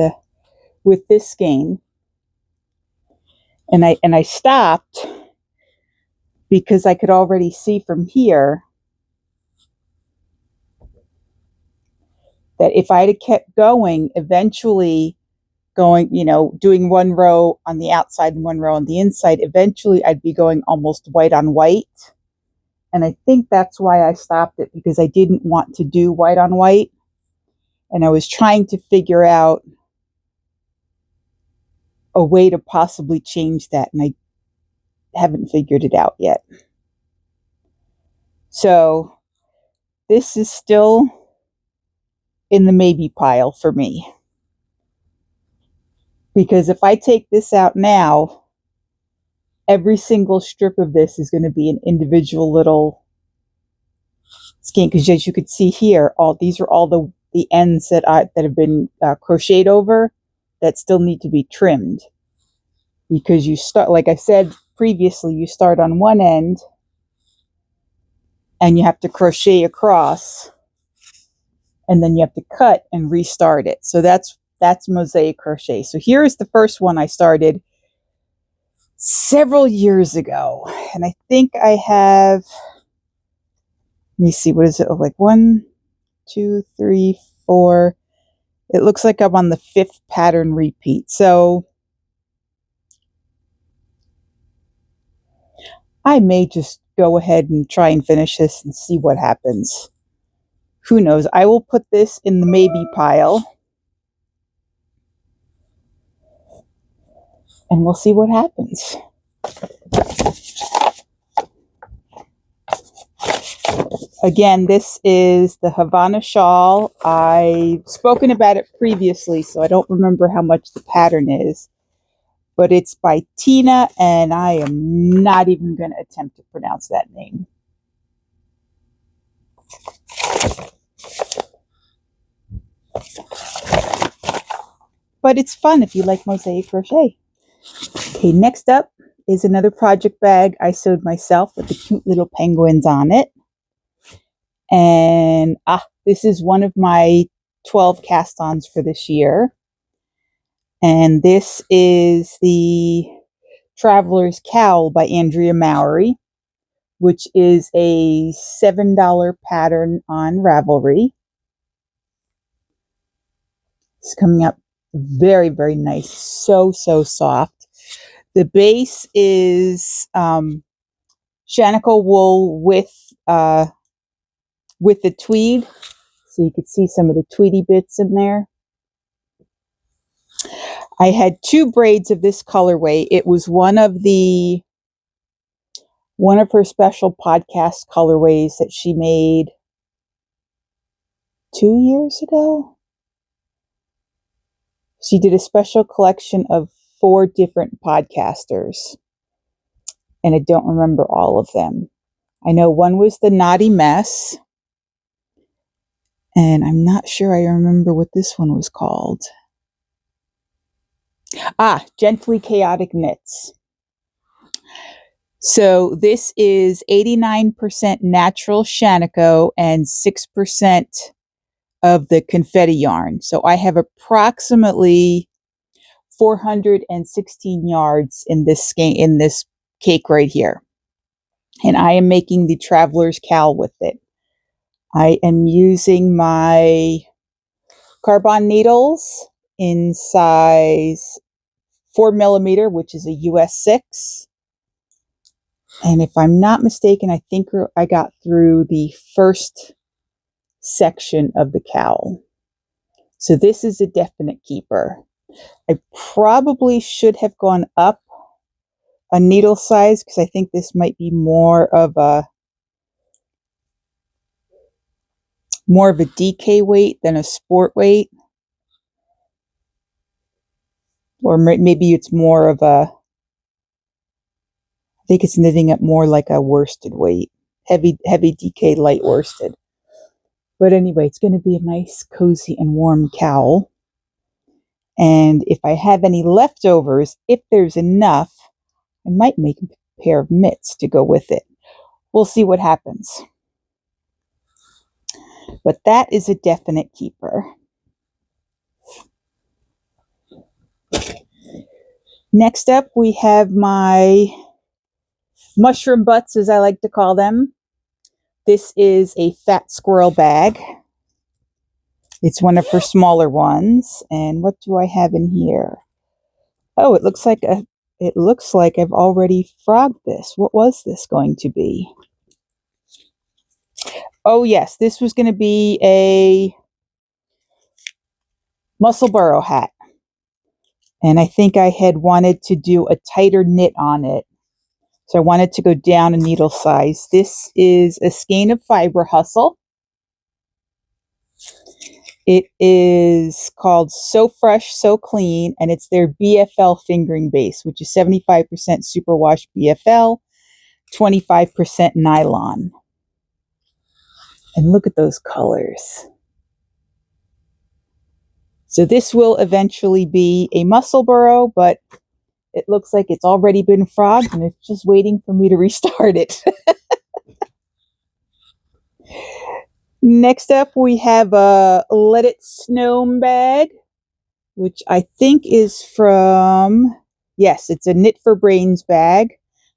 with this skein. And I stopped because I could already see from here that if I had kept going, eventually doing one row on the outside and one row on the inside, eventually I'd be going almost white on white. And I think that's why I stopped it, because I didn't want to do white on white. And I was trying to figure out a way to possibly change that. And I haven't figured it out yet. So this is still in the maybe pile for me. Because if I take this out now, every single strip of this is going to be an individual little skein. Because as you could see here, these are all the ends that have been crocheted over that still need to be trimmed. Because you start, like I said previously, you start on one end and you have to crochet across, and then you have to cut and restart it. So that's mosaic crochet. So here's the first one I started several years ago. And I think I have, let me see, what is it? Like 1, 2, 3, 4. It looks like I'm on the 5th pattern repeat. So I may just go ahead and try and finish this and see what happens. Who knows? I will put this in the maybe pile. And we'll see what happens. Again, this is the Havana shawl. I've spoken about it previously, so I don't remember how much the pattern is. But it's by Tina, and I am not even going to attempt to pronounce that name. But it's fun if you like mosaic crochet. Okay, next up is another project bag I sewed myself with the cute little penguins on it. And this is one of my 12 cast-ons for this year. And this is the Traveler's Cowl by Andrea Mowry, which is a $7 pattern on Ravelry. It's coming up very, very nice. So soft. The base is Shanicle wool with the tweed. So you could see some of the tweedy bits in there. I had 2 braids of this colorway. It was one of her special podcast colorways that she made 2 years ago. She did a special collection of 4 different podcasters, and I don't remember all of them. I know one was the Naughty Mess, and I'm not sure I remember what this one was called. Gently Chaotic Knits. So this is 89% natural Shanico and 6% of the confetti yarn. So I have approximately 416 yards in this cake right here. And I am making the traveler's cowl with it. I am using my carbon needles in size 4mm, which is a US 6. And if I'm not mistaken, I think I got through the first section of the cowl. So this is a definite keeper. I probably should have gone up a needle size because I think this might be more of a DK weight than a sport weight. Or maybe it's more of a, I think it's knitting up more like a worsted weight. Heavy DK, light worsted. But anyway, it's going to be a nice, cozy, and warm cowl. And if I have any leftovers, if there's enough, I might make a pair of mitts to go with it. We'll see what happens. But that is a definite keeper. Next up, we have my mushroom butts, as I like to call them. This is a fat squirrel bag. It's one of her smaller ones. And what do I have in here? Oh, it looks like I've already frogged this. What was this going to be? Oh yes, this was going to be a muscle burrow hat. And I think I had wanted to do a tighter knit on it. So I wanted to go down a needle size. This is a skein of Fiber Hustle. It is called So Fresh, So Clean, and it's their BFL fingering base, which is 75% superwash BFL, 25% nylon. And look at those colors. So this will eventually be a muscle burrow, but it looks like it's already been frogged and it's just waiting for me to restart it. Next up, we have a Let It Snow bag, which I think is from, yes, it's a Knit for Brains bag.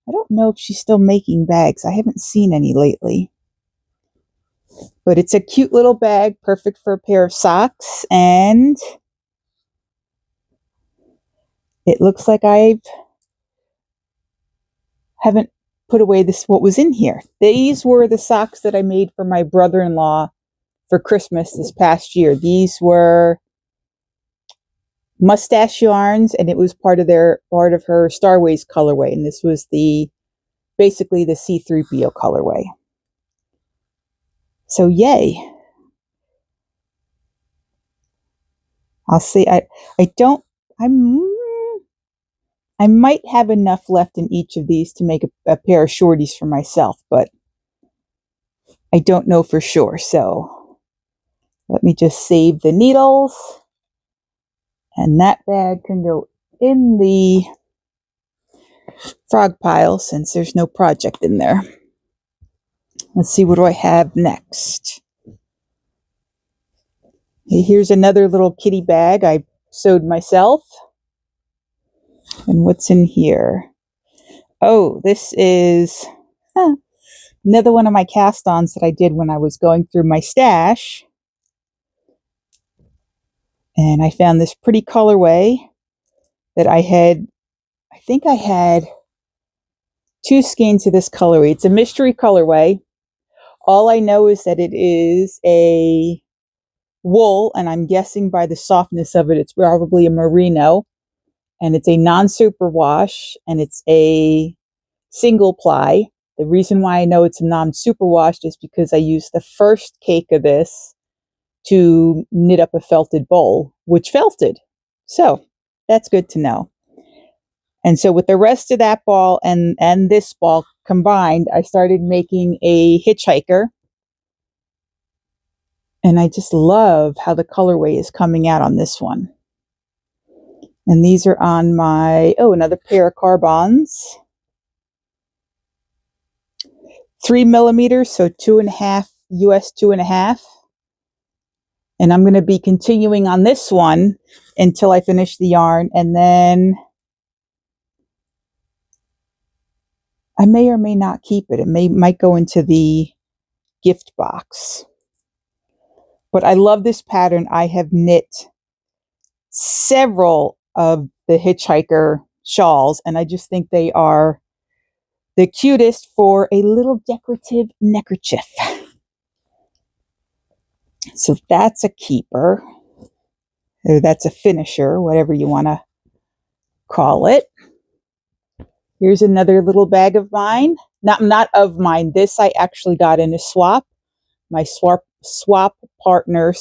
I don't know if she's still making bags. I haven't seen any lately. But it's a cute little bag, perfect for a pair of socks, and it looks like I haven't put away what was in here. These were the socks that I made for my brother-in-law for Christmas this past year. These were mustache yarns, and it was part of her Starways colorway, and this was basically the C3PO colorway. So yay. I'll see. I might have enough left in each of these to make a pair of shorties for myself, but I don't know for sure. So let me just save the needles, and that bag can go in the frog pile since there's no project in there. Let's see, what do I have next? Here's another little kitty bag I sewed myself. And what's in here? Oh, this is another one of my cast-ons that I did when I was going through my stash. And I found this pretty colorway that I think I had 2 skeins of this colorway. It's a mystery colorway. All I know is that it is a wool, and I'm guessing by the softness of it, it's probably a merino. And it's a non-superwash, and it's a single ply. The reason why I know it's a non-superwash is because I used the first cake of this to knit up a felted bowl, which felted. So that's good to know. And so with the rest of that ball and this ball combined, I started making a hitchhiker. And I just love how the colorway is coming out on this one. And these are on my, another pair of carbons. 3 millimeters, so 2.5 US 2.5. And I'm going to be continuing on this one until I finish the yarn, and then I may or may not keep it. It might go into the gift box. But I love this pattern. I have knit several of the hitchhiker shawls, and I just think they are the cutest for a little decorative neckerchief. So that's a keeper. Or that's a finisher, whatever you want to call it. Here's another little bag of mine. Not of mine. This I actually got in a swap. My swap partner.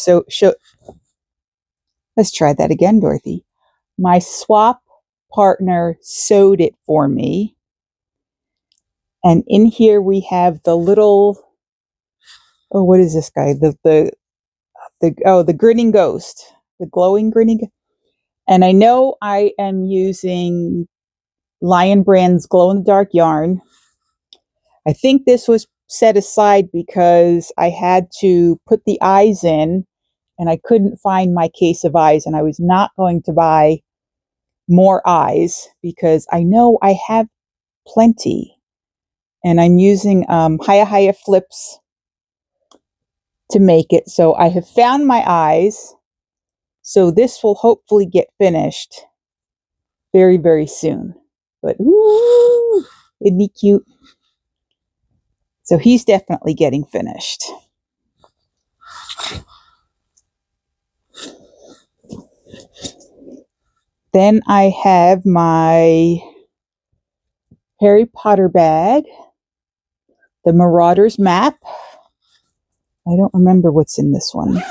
Let's try that again, Dorothy. My swap partner sewed it for me. And in here we have the little, oh, what is this guy? The grinning ghost. The glowing grinning. And I know I am using Lion Brand's glow-in-the-dark yarn. I think this was set aside because I had to put the eyes in and I couldn't find my case of eyes, and I was not going to buy more eyes because I know I have plenty, and I'm using Haya Flips to make it. So I have found my eyes, so this will hopefully get finished very, very soon. But ooh, isn't he cute? So he's definitely getting finished. Then I have my Harry Potter bag, the Marauders map. I don't remember what's in this one.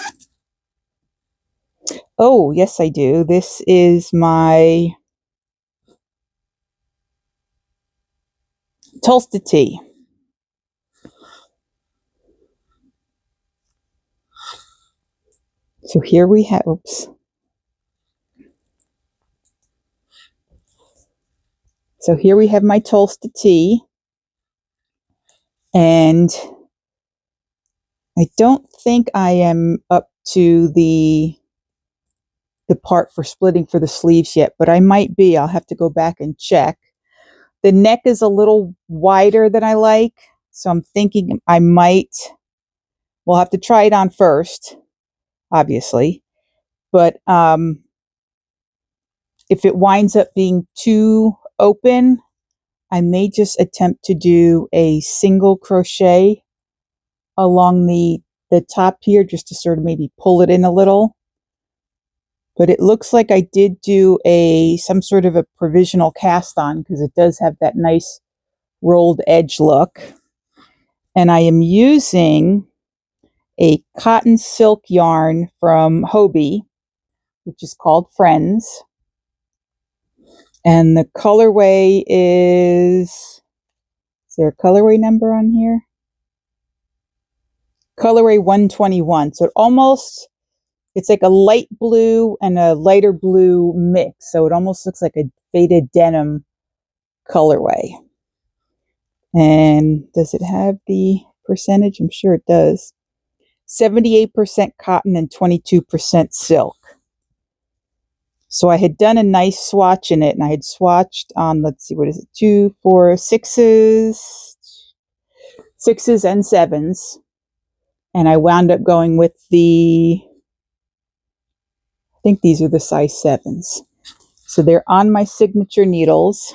Oh, yes, I do. This is my Tulsa tea. So here we have, oops. So here we have my Tulsa tea. And I don't think I am up to the part for splitting for the sleeves yet, but I might be. I'll have to go back and check. The neck is a little wider than I like, so I'm thinking I might, we'll have to try it on first, obviously. But if it winds up being too open, I may just attempt to do a single crochet along the top here, just to sort of maybe pull it in a little. But it looks like I did do some sort of a provisional cast on, because it does have that nice rolled edge look. And I am using a cotton silk yarn from Hobie, which is called Friends. And the colorway is there a colorway number on here? Colorway 121. So it's like a light blue and a lighter blue mix. So it almost looks like a faded denim colorway. And does it have the percentage? I'm sure it does. 78% cotton and 22% silk. So I had done a nice swatch in it, and I had swatched on, let's see, what is it? 2, 4, 6s and 7s. And I wound up going with I think these are the size 7s. So they're on my signature needles.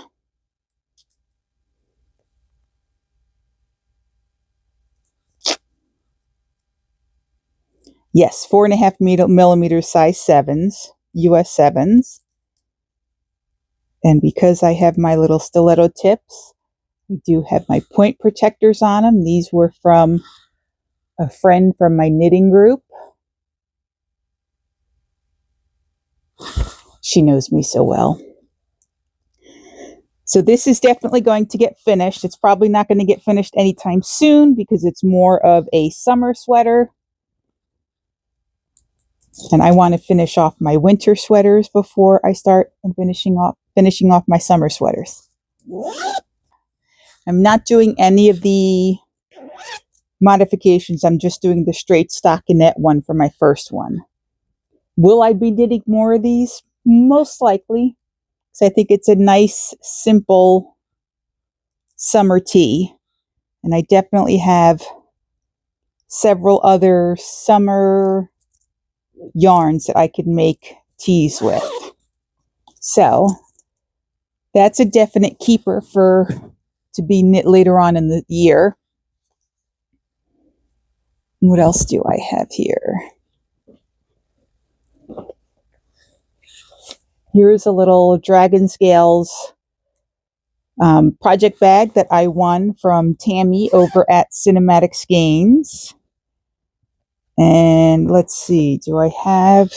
Yes, 4.5 millimeter size 7s, US 7s. And because I have my little stiletto tips, I do have my point protectors on them. These were from a friend from my knitting group. She knows me so well. So this is definitely going to get finished. It's probably not going to get finished anytime soon because it's more of a summer sweater. And I want to finish off my winter sweaters before I start and finishing off my summer sweaters. I'm not doing any of the modifications. I'm just doing the straight stockinette one for my first one. Will I be knitting more of these? Most likely. So I think it's a nice, simple summer tee. And I definitely have several other summer yarns that I could make tees with. So that's a definite keeper to be knit later on in the year. What else do I have here? Here's a little Dragon Scales project bag that I won from Tammy over at Cinematic Skeins. And let's see, I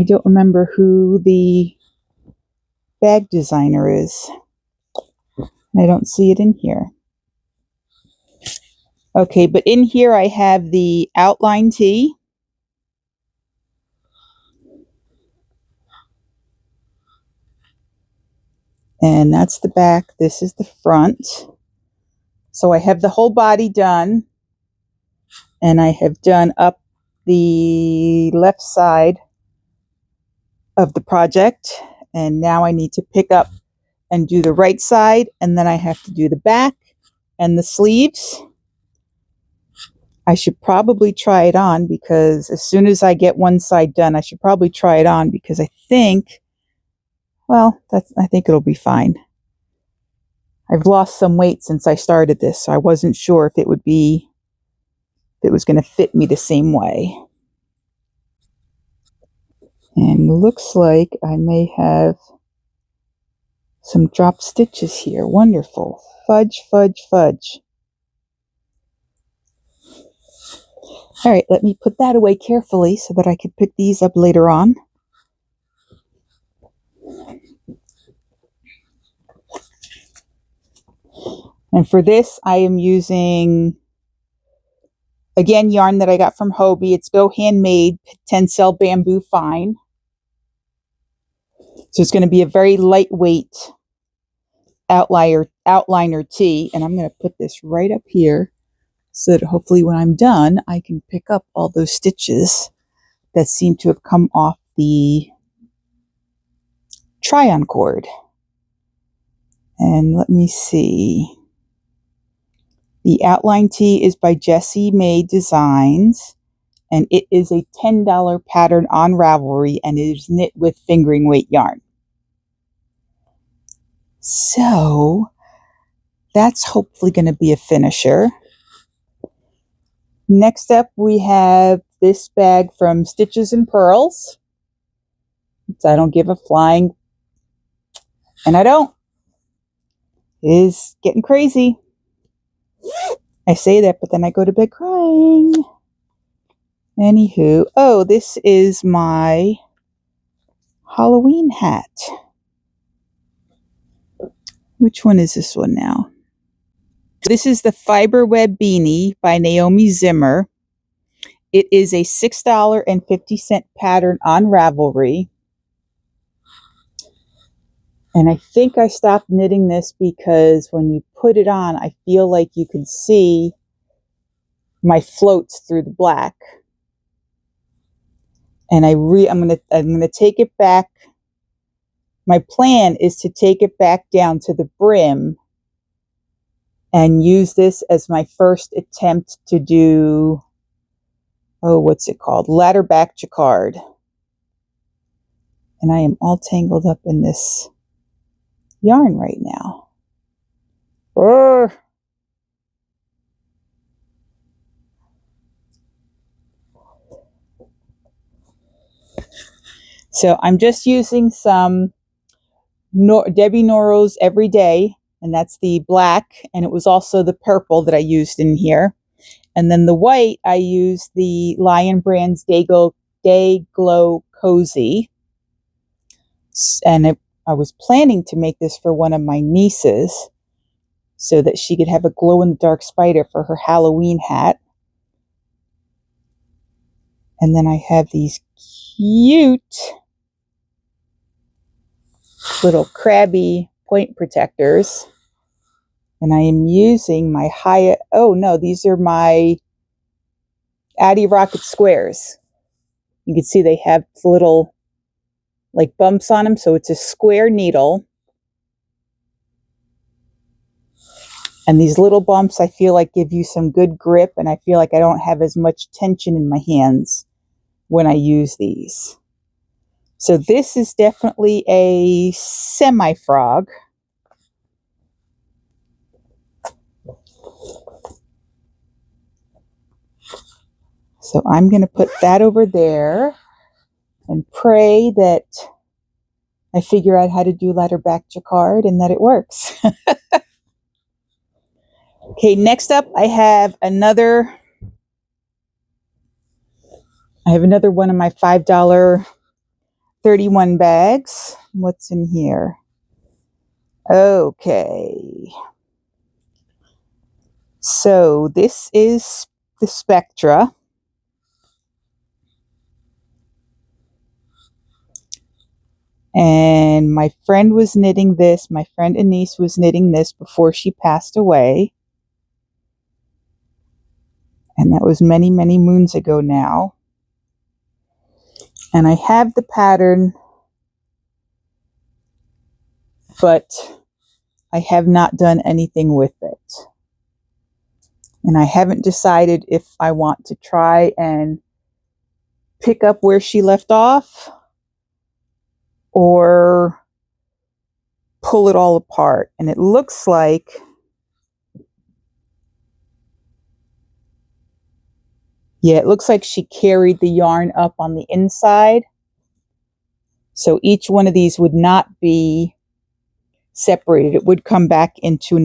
don't remember who the bag designer is. I don't see it in here. Okay, but in here I have the outline tee. And that's the back. This is the front. So I have the whole body done. And I have done up the left side of the project. And now I need to pick up and do the right side. And then I have to do the back and the sleeves. I should probably try it on because as soon as I get one side done, I should probably try it on because I think, well, I think it'll be fine. I've lost some weight since I started this, so I wasn't sure if it was going to fit me the same way. And looks like I may have some drop stitches here. Wonderful. Fudge, fudge, fudge. All right, let me put that away carefully so that I can pick these up later on. And for this, I am using, again, yarn that I got from Hobie. It's Go Handmade Tencel Bamboo Fine. So it's going to be a very lightweight outliner tee. And I'm going to put this right up here so that hopefully when I'm done, I can pick up all those stitches that seem to have come off the try-on cord. And let me see. The outline tee is by Jessie May Designs, and it is a $10 pattern on Ravelry, and it is knit with fingering weight yarn. So that's hopefully going to be a finisher. Next up, we have this bag from Stitches and Pearls. I don't give a flying, and I don't. It is getting crazy. I say that, but then I go to bed crying. Anywho, oh, this is my Halloween hat. Which one is this one now? This is the Fiber Web Beanie by Naomi Zimmer. It is a $6.50 pattern on Ravelry. And I think I stopped knitting this because when you put it on, I feel like you can see my floats through the black. And I'm gonna take it back. My plan is to take it back down to the brim and use this as my first attempt to do, oh, what's it called? Ladder back jacquard. And I am all tangled up in this yarn right now. Urgh. So I'm just using some Debbie Norro's Every Day, and that's the black, and it was also the purple that I used in here. And then the white, I used the Lion Brand's Day Glow Cozy. And I was planning to make this for one of my nieces so that she could have a glow-in-the-dark spider for her Halloween hat. And then I have these cute little crabby point protectors. And I am using my oh no, these are my Addy Rocket squares. You can see they have little like bumps on them, so it's a square needle. And these little bumps, I feel like, give you some good grip, and I feel like I don't have as much tension in my hands when I use these. So this is definitely a semi-frog. So I'm going to put that over there and pray that I figure out how to do ladder back jacquard and that it works. Okay, next up I have another one of my $5 31 bags. What's in here? Okay. So this is the Spectra. And my friend was knitting this. My friend Anise was knitting this before she passed away. And that was many, many moons ago now. And I have the pattern, but I have not done anything with it. And I haven't decided if I want to try and pick up where she left off or pull it all apart. And it looks like she carried the yarn up on the inside. So each one of these would not be separated. It would come back into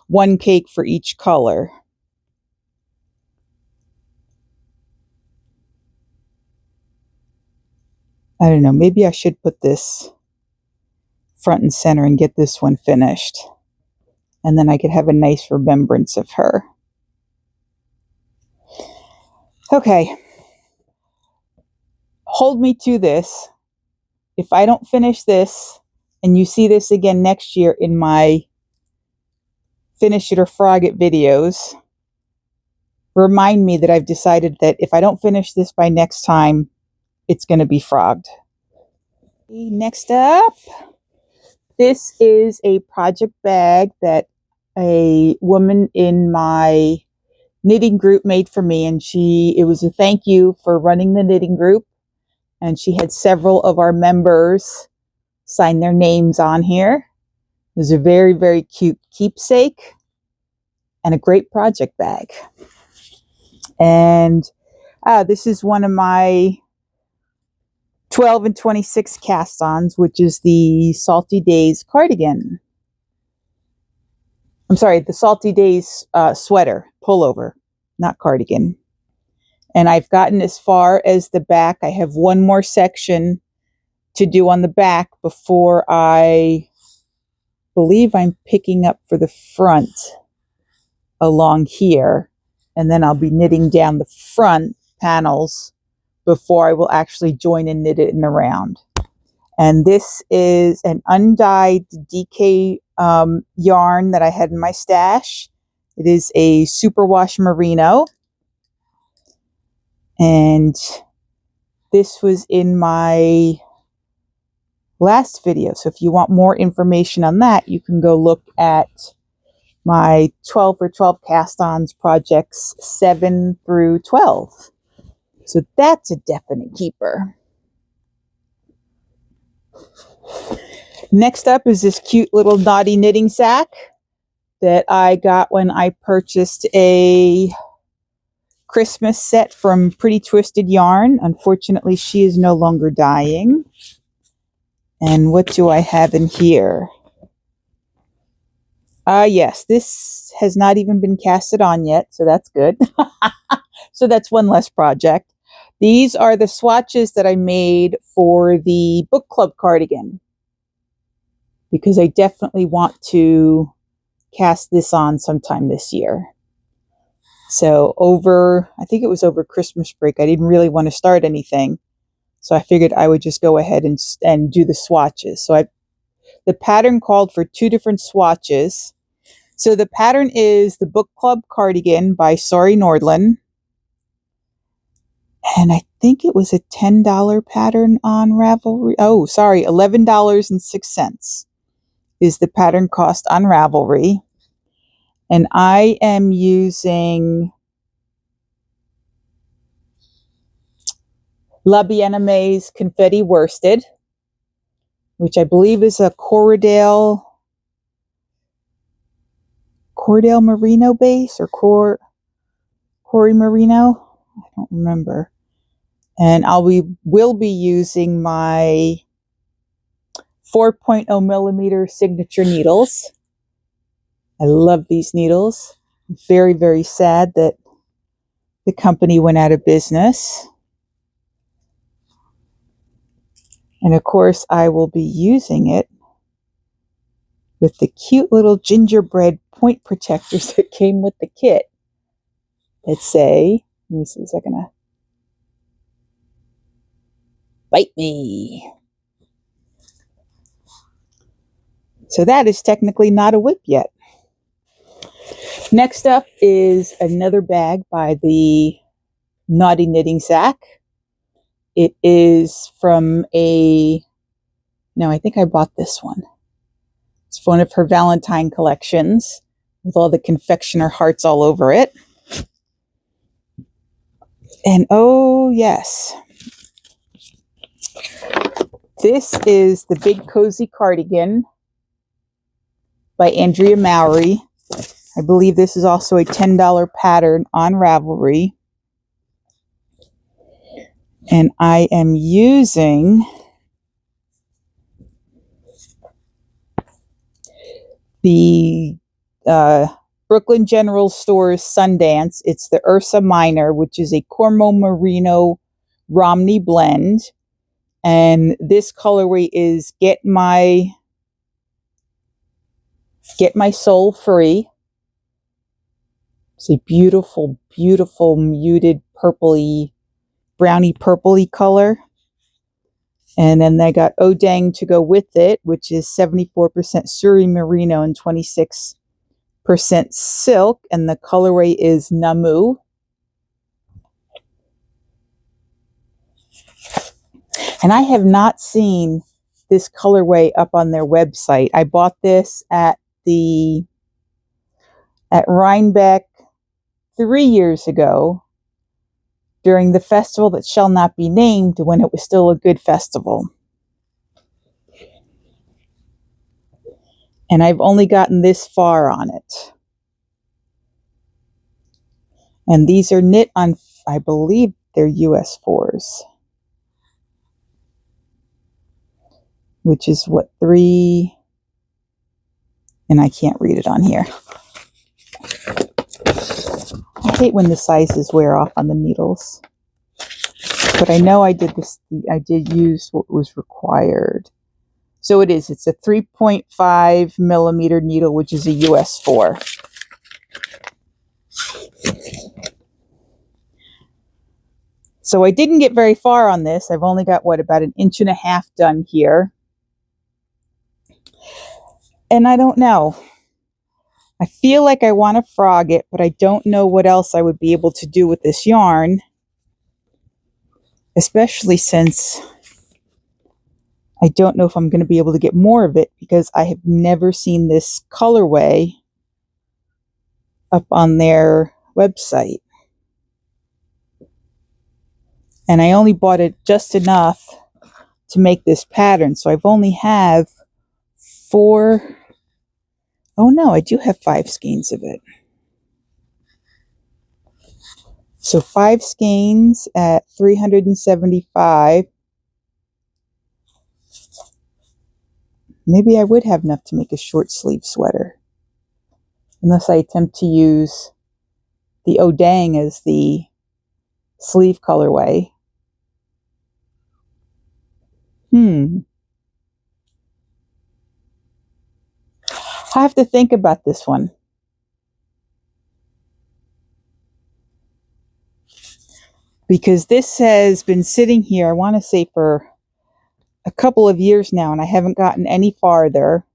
one cake for each color. I don't know, maybe I should put this front and center and get this one finished. And then I could have a nice remembrance of her. Okay. Hold me to this. If I don't finish this, and you see this again next year in my Finish It or Frog It videos, remind me that I've decided that if I don't finish this by next time, it's going to be frogged. Next up, this is a project bag that a woman in my knitting group made for me, and it was a thank you for running the knitting group, and she had several of our members sign their names on here. It was a very, very cute keepsake and a great project bag. And this is one of my 12 and 26 cast-ons, which is the Salty Days cardigan. I'm sorry, the Salty Days sweater, pullover, not cardigan. And I've gotten as far as the back. I have one more section to do on the back before I believe I'm picking up for the front along here. And then I'll be knitting down the front panels before I will actually join and knit it in the round. And this is an undyed DK yarn that I had in my stash. It is a superwash merino. And this was in my last video. So if you want more information on that, you can go look at my 12 for 12 cast-ons projects 7 through 12. So that's a definite keeper. Next up is this cute little naughty knitting sack that I got when I purchased a Christmas set from Pretty Twisted Yarn. Unfortunately, she is no longer dying. And what do I have in here? Yes, this has not even been casted on yet, so that's good. So that's one less project. These are the swatches that I made for the book club cardigan, because I definitely want to cast this on sometime this year. So I think it was over Christmas break, I didn't really want to start anything. So I figured I would just go ahead and do the swatches. So the pattern called for 2 different swatches. So the pattern is the Book Club Cardigan by Sari Nordlund. And I think it was a $10 pattern on Ravelry. Oh, sorry, $11.06 is the pattern cost on Ravelry. And I am using La Bien-Aimé's Confetti Worsted, which I believe is a Cordell Merino base or Cori Merino. I don't remember. And will be using my 4.0 millimeter signature needles. I love these needles. Very, very sad that the company went out of business. And of course, I will be using it with the cute little gingerbread point protectors that came with the kit that say, let me see, is that gonna bite me? So that is technically not a WIP yet. Next up is another bag by the Naughty Knitting Sack. It is from I think I bought this one. It's one of her Valentine collections with all the confectioner hearts all over it. And oh yes, this is the Big Cozy Cardigan by Andrea Mowry. I believe this is also a $10 pattern on Ravelry. And I am using the Brooklyn General Store's Sundance. It's the Ursa Minor, which is a Cormo Merino Romney blend. And this colorway is Get My Soul Free. It's a beautiful, beautiful muted purpley, browny purpley color. And then they got Oh Dang to go with it, which is 74% Suri Merino and 26% silk. And the colorway is Namu. And I have not seen this colorway up on their website. I bought this at Rhinebeck 3 years ago during the festival that shall not be named, when it was still a good festival. And I've only gotten this far on it. And these are knit on, I believe they're US 4s. Which is what, 3, and I can't read it on here. I hate when the sizes wear off on the needles. But I know I did use what was required. So it's a 3.5 millimeter needle, which is a US 4. So I didn't get very far on this. I've only got, about 1.5 inches done here. And I don't know. I feel like I want to frog it, but I don't know what else I would be able to do with this yarn. Especially since I don't know if I'm going to be able to get more of it, because I have never seen this colorway up on their website. And I only bought it just enough to make this pattern. So I've only have 4. Oh no, I do have 5 skeins of it. So 5 skeins at $375. Maybe I would have enough to make a short sleeve sweater. Unless I attempt to use the Oh Dang as the sleeve colorway. I have to think about this one. Because this has been sitting here, I want to say, for a couple of years now, and I haven't gotten any farther.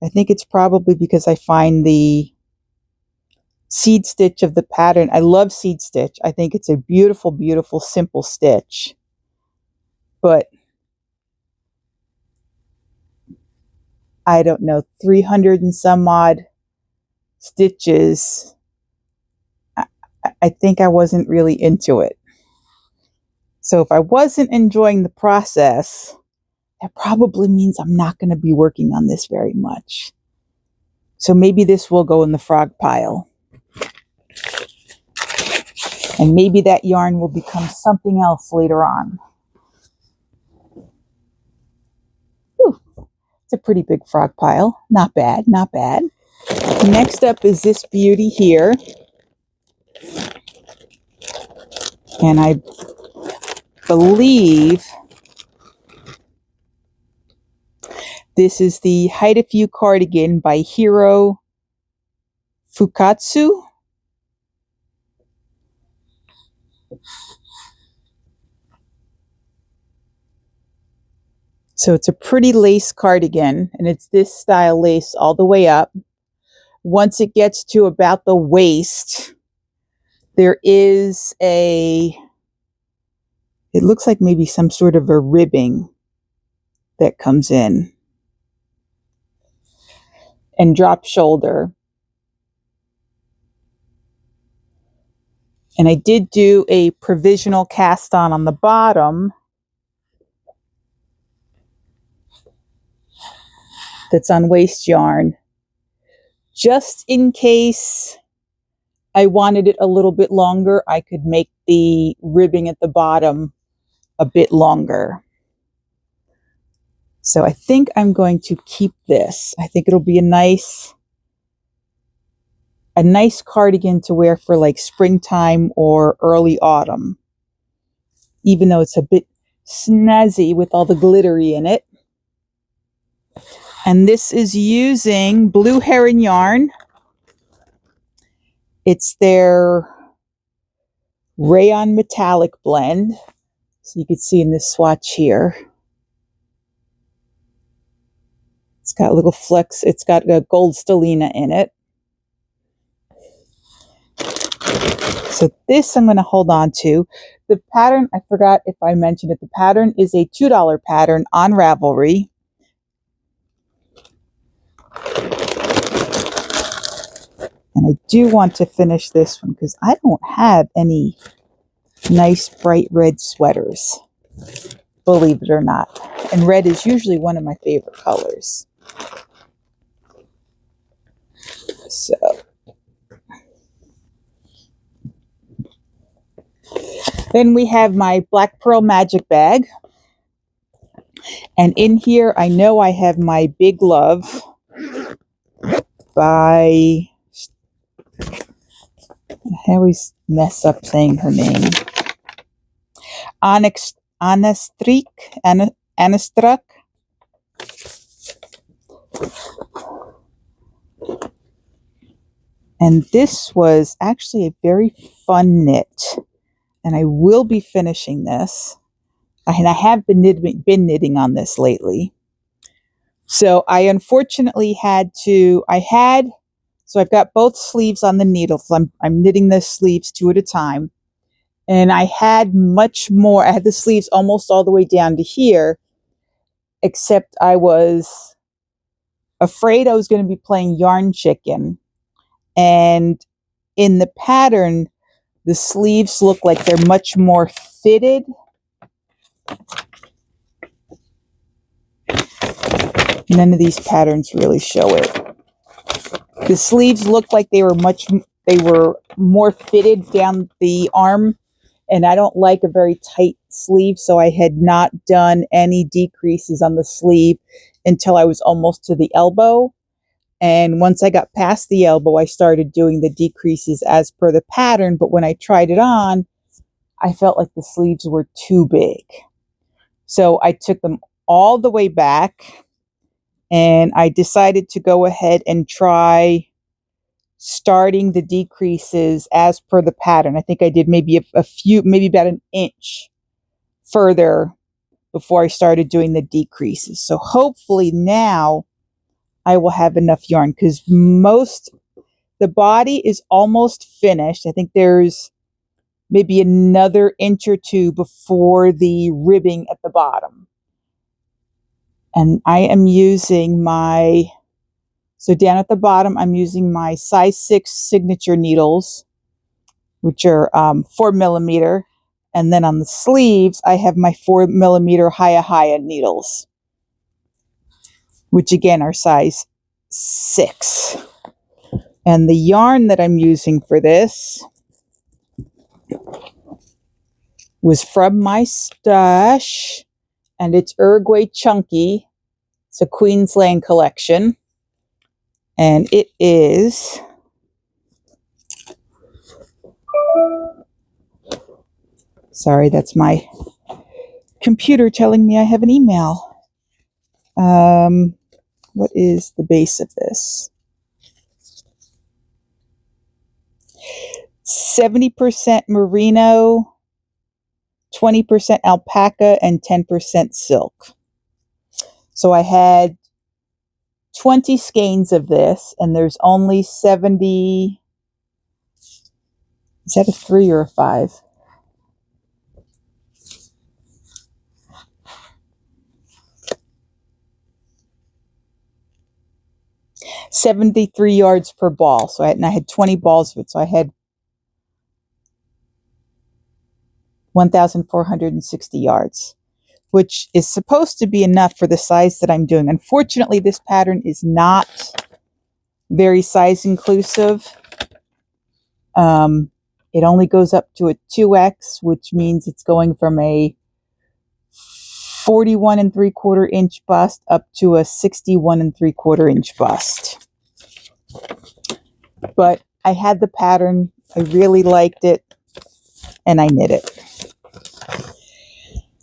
I think it's probably because I find the seed stitch of the pattern. I love seed stitch. I think it's a beautiful, beautiful, simple stitch. But I don't know, 300 and some odd stitches. I think I wasn't really into it. So if I wasn't enjoying the process, that probably means I'm not going to be working on this very much. So maybe this will go in the frog pile. And maybe that yarn will become something else later on. Whew. It's a pretty big frog pile. Not bad, not bad. Next up is this beauty here. And I believe this is the Hide a Few cardigan by Hiro Fukatsu. So it's a pretty lace cardigan, and it's this style lace all the way up. Once it gets to about the waist, there is it looks like maybe some sort of a ribbing that comes in. And drop shoulder. And I did do a provisional cast on the bottom that's on waste yarn, just in case I wanted it a little bit longer. I could make the ribbing at the bottom a bit longer. So I think I'm going to keep this. I think it'll be a nice cardigan to wear for like springtime or early autumn, even though it's a bit snazzy with all the glittery in it. And this is using Blue Heron yarn. It's their rayon metallic blend. So you can see in this swatch here. It's got little flecks. It's got a gold stellina in it. So this I'm going to hold on to. The pattern, I forgot if I mentioned it. The pattern is a $2 pattern on Ravelry. And I do want to finish this one because I don't have any nice bright red sweaters, believe it or not. And red is usually one of my favorite colors. So then we have my Black Pearl Magic Bag. And in here, I know I have my Big Love by, I always mess up saying her name, Anastrik. And this was actually a very fun knit. And I will be finishing this. And I have been knitting on this lately. So I unfortunately so I've got both sleeves on the needle. So I'm knitting the sleeves 2 at a time. And I had much more. I had the sleeves almost all the way down to here, except I was afraid I was going to be playing yarn chicken. And in the pattern, the sleeves look like they're much more fitted. None of these patterns really show it. The sleeves look like they were more fitted down the arm, and I don't like a very tight sleeve, so I had not done any decreases on the sleeve until I was almost to the elbow. And once I got past the elbow, I started doing the decreases as per the pattern, but when I tried it on, I felt like the sleeves were too big. So I took them all the way back, and I decided to go ahead and try starting the decreases as per the pattern. I think I did maybe maybe about an inch further before I started doing the decreases. So hopefully now I will have enough yarn, because the body is almost finished. I think there's maybe another inch or two before the ribbing at the bottom. And I am using so down at the bottom, I'm using my size 6 signature needles, which are 4mm. And then on the sleeves, I have my 4mm Haya needles, which again are size 6. And the yarn that I'm using for this was from my stash, and it's Uruguay Chunky. It's a Queensland collection, and it is sorry, that's my computer telling me I have an email. What is the base of this? 70% merino, 20% alpaca, and 10% silk. So I had 20 skeins of this, and there's only 70. Is that a 3 or a 5? $73 yards per ball. So I had 20 balls of it. So I had 1,460 yards, which is supposed to be enough for the size that I'm doing. Unfortunately, this pattern is not very size inclusive. It only goes up to a 2X, which means it's going from a 41 3/4 inch bust up to a 61 3/4 inch bust. But I had the pattern, I really liked it, and I knit it.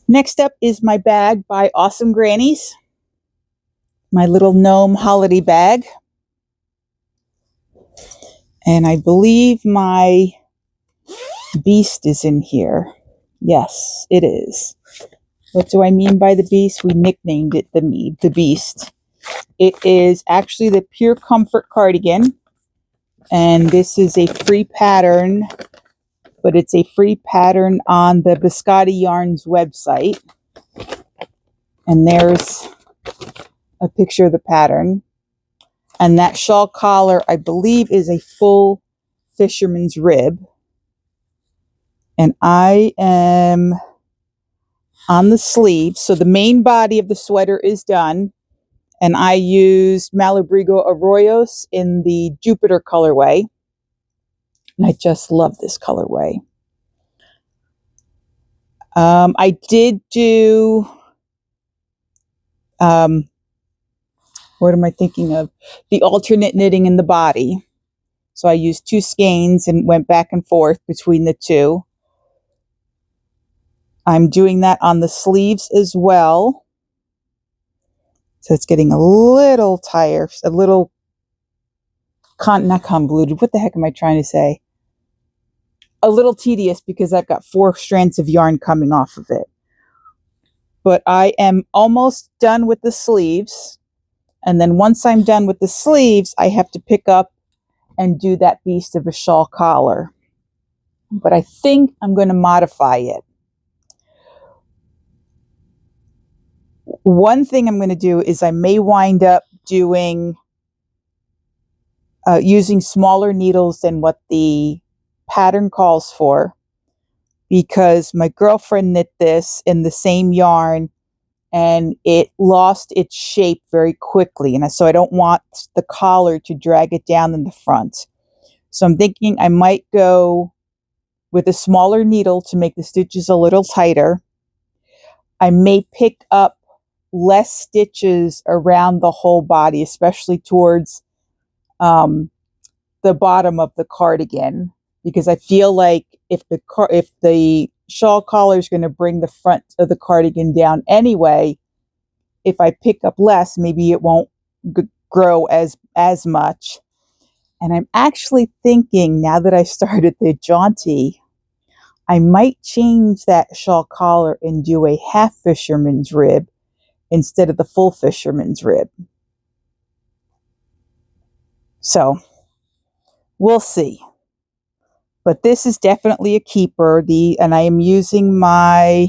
Next up is my bag by Awesome Grannies, my little gnome holiday bag. And I believe my beast is in here. Yes, it is. What do I mean by the beast? We nicknamed it the beast. It is actually the Pure Comfort cardigan. And this is a free pattern, but it's a free pattern on the Biscotti Yarns website. And there's a picture of the pattern. And that shawl collar, I believe, is a full fisherman's rib. And I am on the sleeve. So the main body of the sweater is done. And I used Malabrigo Arroyos in the Jupiter colorway. And I just love this colorway. I did do, what am I thinking of? The alternate knitting in the body. So I used 2 skeins and went back and forth between the two. I'm doing that on the sleeves as well. So it's getting a little tired, a little, not convoluted. What the heck am I trying to say? A little tedious because I've got 4 strands of yarn coming off of it. But I am almost done with the sleeves. And then once I'm done with the sleeves, I have to pick up and do that beast of a shawl collar. But I think I'm going to modify it. One thing I'm going to do is I may wind up doing using smaller needles than what the pattern calls for, because my girlfriend knit this in the same yarn and it lost its shape very quickly, and so I don't want the collar to drag it down in the front. So I'm thinking I might go with a smaller needle to make the stitches a little tighter. I may pick up less stitches around the whole body, especially towards the bottom of the cardigan, because I feel like if the shawl collar is going to bring the front of the cardigan down anyway, if I pick up less, maybe it won't grow as much. And I'm actually thinking, now that I started the jaunty, I might change that shawl collar and do a half fisherman's rib instead of the full fisherman's rib. So we'll see. But this is definitely a keeper. And I am using my,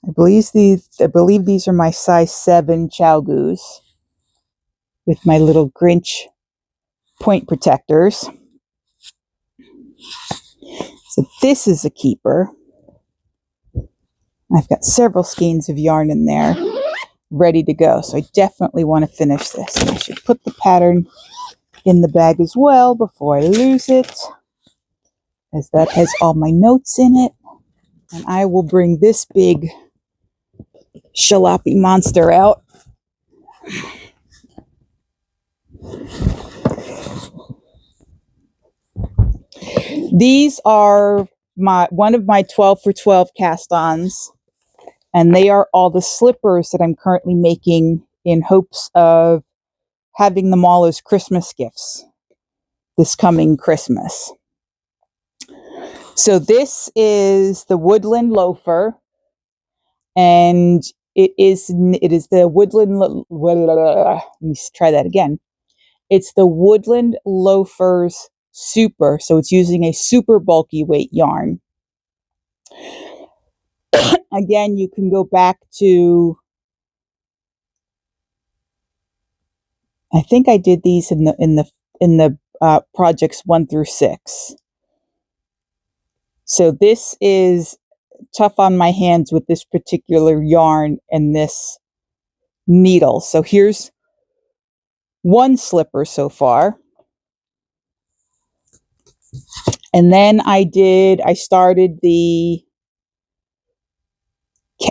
I believe these are my size 7 Chowgoos with my little Grinch point protectors. So this is a keeper. I've got several skeins of yarn in there ready to go. So I definitely want to finish this. And I should put the pattern in the bag as well before I lose it, as that has all my notes in it. And I will bring this big jalopy monster out. These are one of my 12 for 12 cast-ons, and they are all the slippers that I'm currently making in hopes of having them all as Christmas gifts this coming Christmas. So this is the Woodland Loafer, and it is the Woodland, let me try that again. It's the Woodland Loafers Super, so it's using a super bulky weight yarn. Again, you can go back to, I think I did these in the projects 1 through 6. So this is tough on my hands with this particular yarn and this needle. So here's one slipper so far. And then I started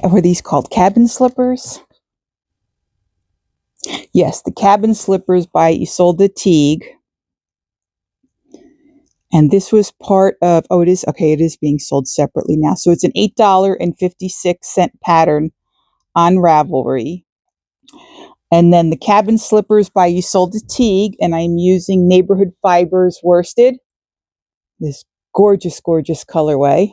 were these called cabin slippers? Yes, the cabin slippers by Isolde Teague. And this was part of, it is being sold separately now. So it's an $8.56 pattern on Ravelry. And then the cabin slippers by Isolde Teague, and I'm using Neighborhood Fibers worsted. This gorgeous, gorgeous colorway.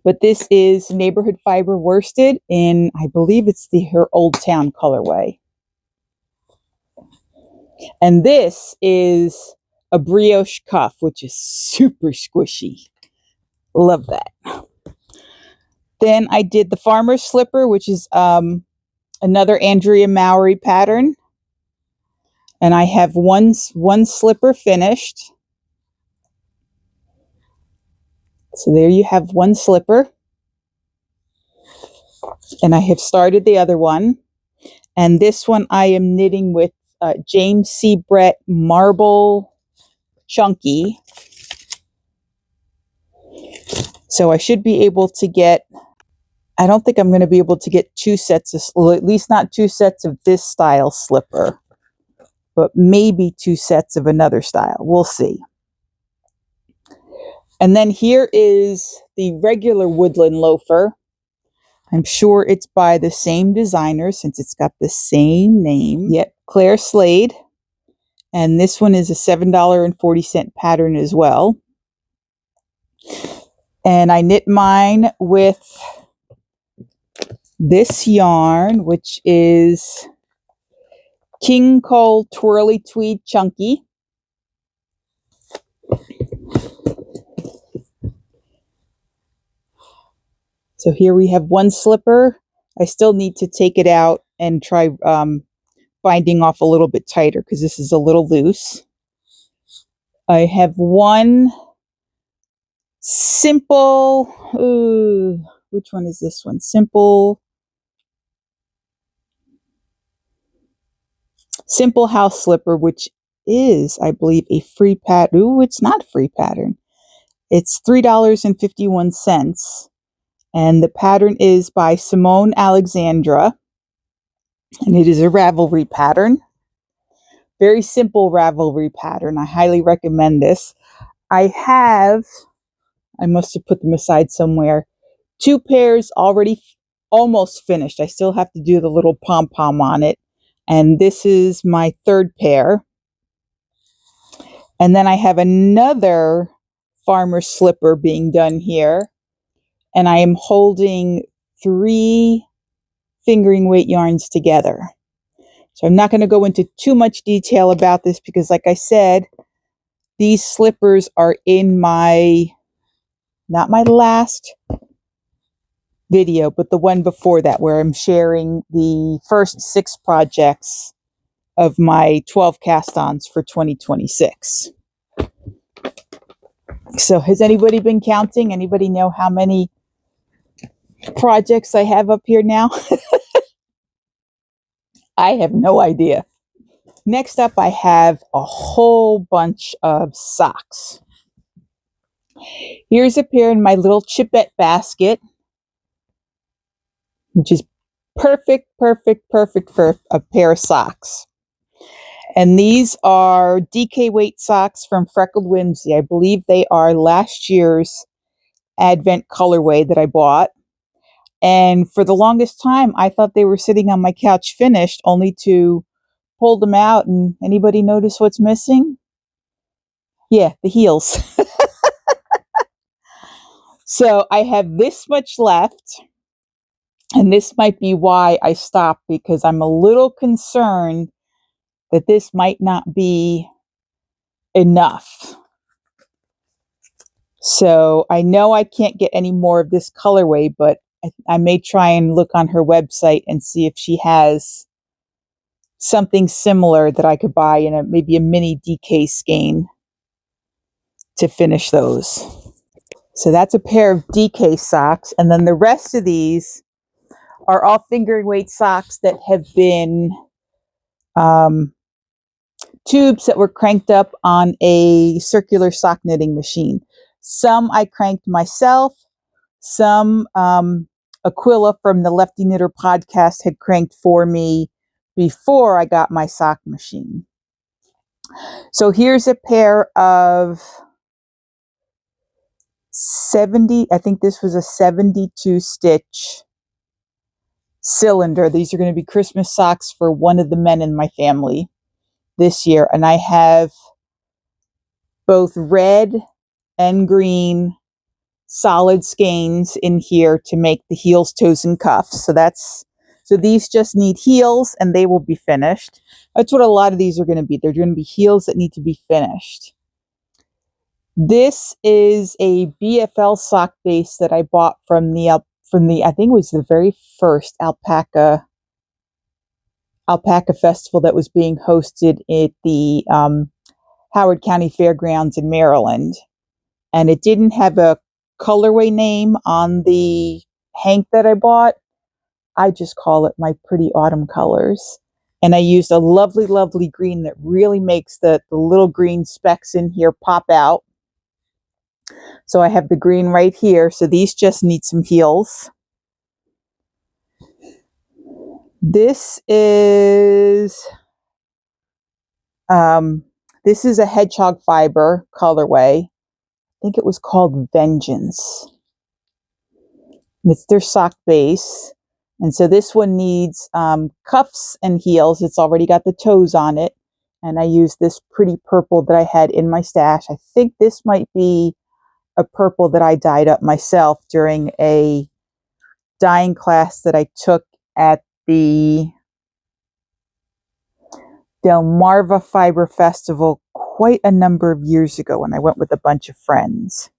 But this is Neighborhood Fiber worsted in, I believe it's her Old Town colorway. And this is a brioche cuff, which is super squishy. Love that. Then I did the Farmer's Slipper, which is another Andrea Mowry pattern. And I have one slipper finished. So there you have one slipper. And I have started the other one. And this one I am knitting with James C. Brett Marble Chunky. So I should be able to get, I don't think I'm going to be able to get 2 sets of, well, at least not 2 sets of this style slipper, but maybe 2 sets of another style. We'll see. And then here is the regular Woodland Loafer. I'm sure it's by the same designer since it's got the same name. Yep, Claire Slade. And this one is a $7.40 pattern as well. And I knit mine with this yarn, which is King Cole Twirly Tweed Chunky. So here we have one slipper. I still need to take it out and try binding off a little bit tighter because this is a little loose. I have one simple, which one is this one? Simple house slipper, which is, I believe, a free pattern. Ooh, it's not a free pattern. It's $3.51. And the pattern is by Simone Alexandra. And it is a Ravelry pattern. Very simple Ravelry pattern. I highly recommend this. I must have put them aside somewhere. 2 pairs already almost finished. I still have to do the little pom-pom on it. And this is my 3rd pair. And then I have another farmer slipper being done here. And I am holding 3 fingering weight yarns together. So I'm not going to go into too much detail about this because, like I said, these slippers are in not my last video, but the one before that, where I'm sharing the first 6 projects of my 12 cast-ons for 2026. So has anybody been counting? Anybody know how many projects I have up here now? I have no idea. Next up, I have a whole bunch of socks. Here's a pair in my little chipette basket, which is perfect for a pair of socks. And these are DK weight socks from Freckled Whimsy. I believe they are last year's Advent colorway that I bought. And for the longest time, I thought they were sitting on my couch finished, only to pull them out. And anybody notice what's missing? Yeah, the heels. So I have this much left. And this might be why I stopped, because I'm a little concerned that this might not be enough. So I know I can't get any more of this colorway, but I may try and look on her website and see if she has something similar that I could buy in maybe a mini DK skein to finish those. So that's a pair of DK socks. And then the rest of these are all fingering weight socks that have been tubes that were cranked up on a circular sock knitting machine. Some I cranked myself. Some Aquila from the Lefty Knitter podcast had cranked for me before I got my sock machine. So here's a pair of 70, I think this was a 72 stitch cylinder. These are going to be Christmas socks for one of the men in my family this year. And I have both red and green solid skeins in here to make the heels, toes, and cuffs. So these just need heels and they will be finished. That's what a lot of these are going to be. They're going to be heels that need to be finished. This is a BFL sock base that I bought from the I think it was the very first alpaca festival that was being hosted at the Howard County Fairgrounds in Maryland. And it didn't have a colorway name on the hank that I bought. I just call it my pretty autumn colors. And I used a lovely green that really makes the little green specks in here pop out. So I have the green right here. So these just need some heels. This is a hedgehog fiber colorway. I think it was called Vengeance. It's their sock base. And so this one needs cuffs and heels. It's already got the toes on it. And I used this pretty purple that I had in my stash. I think this might be a purple that I dyed up myself during a dyeing class that I took at the Delmarva Fiber Festival quite a number of years ago when I went with a bunch of friends.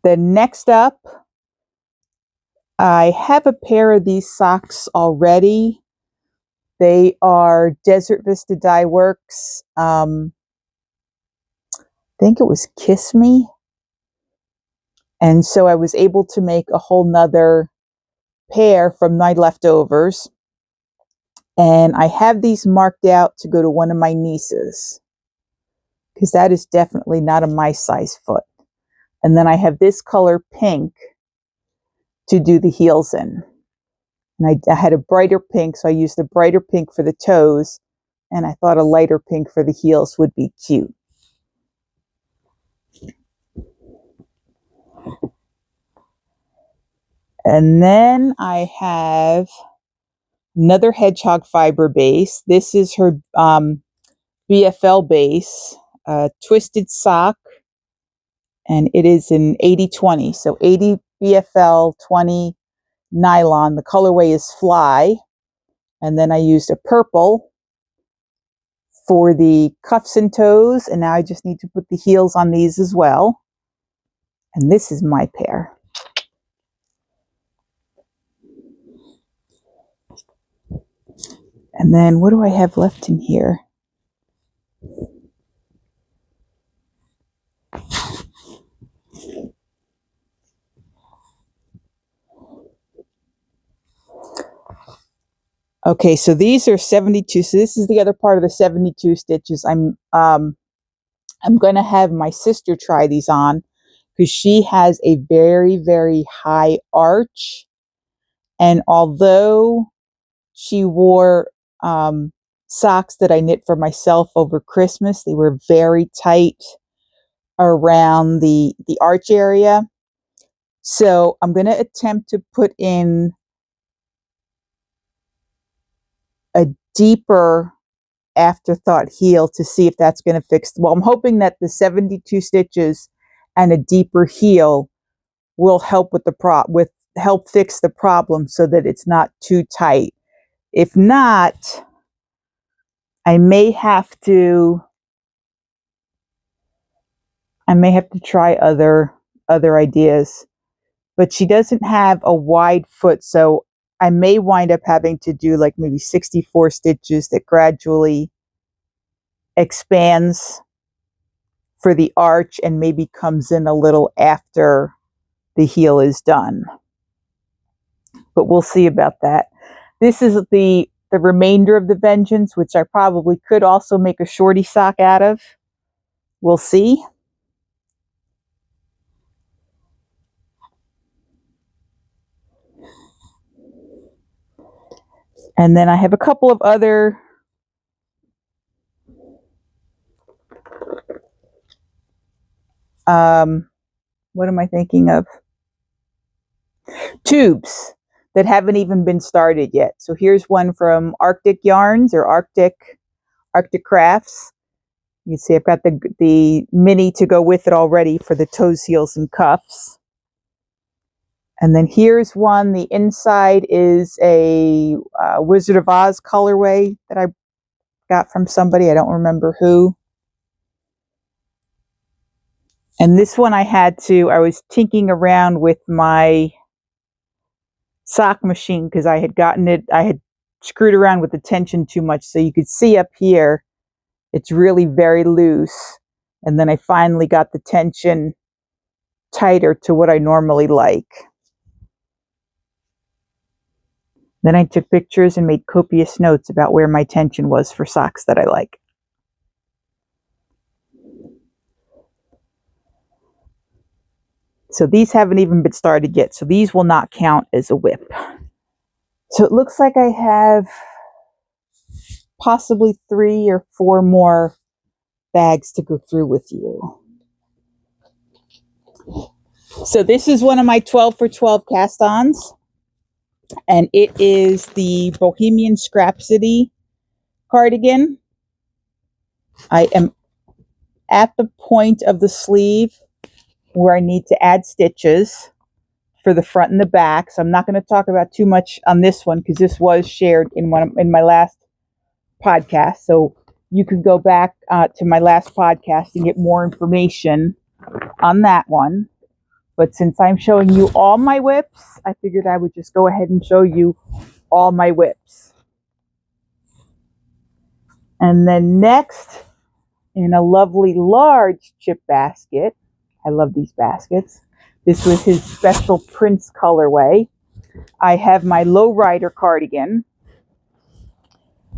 Then next up, I have a pair of these socks already. They are Desert Vista Dye Works. I think it was Kiss Me. And so I was able to make a whole nother pair from my leftovers. And I have these marked out to go to one of my nieces, because that is definitely not a my size foot. And then I have this color pink to do the heels in. And I had a brighter pink, so I used the brighter pink for the toes, and I thought a lighter pink for the heels would be cute. And then I have another hedgehog fiber base. This is her BFL base, twisted sock, and it is an 80-20. So 80 BFL, 20 nylon. The colorway is Fly. And then I used a purple for the cuffs and toes. And now I just need to put the heels on these as well. And this is my pair. And then what do I have left in here? Okay, so these are 72. So this is the other part of the 72 stitches. I'm going to have my sister try these on because she has a very, very high arch. And although she wore socks that I knit for myself over Christmas, they were very tight around the arch area. So I'm going to attempt to put in a deeper afterthought heel to see if that's going to fix. Well, I'm hoping that the 72 stitches and a deeper heel will help with help fix the problem so that it's not too tight. If not, I may have to try other ideas. But she doesn't have a wide foot, so I may wind up having to do like maybe 64 stitches that gradually expands for the arch and maybe comes in a little after the heel is done. But we'll see about that. This is the remainder of the Vengeance, which I probably could also make a shorty sock out of. We'll see. And then I have a couple of other what am I thinking of? Tubes that haven't even been started yet. So here's one from Arctic Yarns or Arctic Crafts. You can see I've got the mini to go with it already for the toes, heels, and cuffs. And then here's one. The inside is a Wizard of Oz colorway that I got from somebody. I don't remember who. And this one I was tinking around with my sock machine because I had screwed around with the tension too much. So you could see up here, it's really very loose. And then I finally got the tension tighter to what I normally like. Then I took pictures and made copious notes about where my tension was for socks that I like. So these haven't even been started yet. So these will not count as a WIP. So it looks like I have possibly 3 or 4 more bags to go through with you. So this is one of my 12 for 12 cast-ons. And it is the Bohemian Scrapsody cardigan. I am at the point of the sleeve where I need to add stitches for the front and the back. So I'm not going to talk about too much on this one because this was shared in my last podcast. So you can go back to my last podcast and get more information on that one. But since I'm showing you all my WIPs, I figured I would just go ahead and show you all my WIPs. And then next, in a lovely large chip basket, I love these baskets. This was his special Prince colorway. I have my Lowrider cardigan,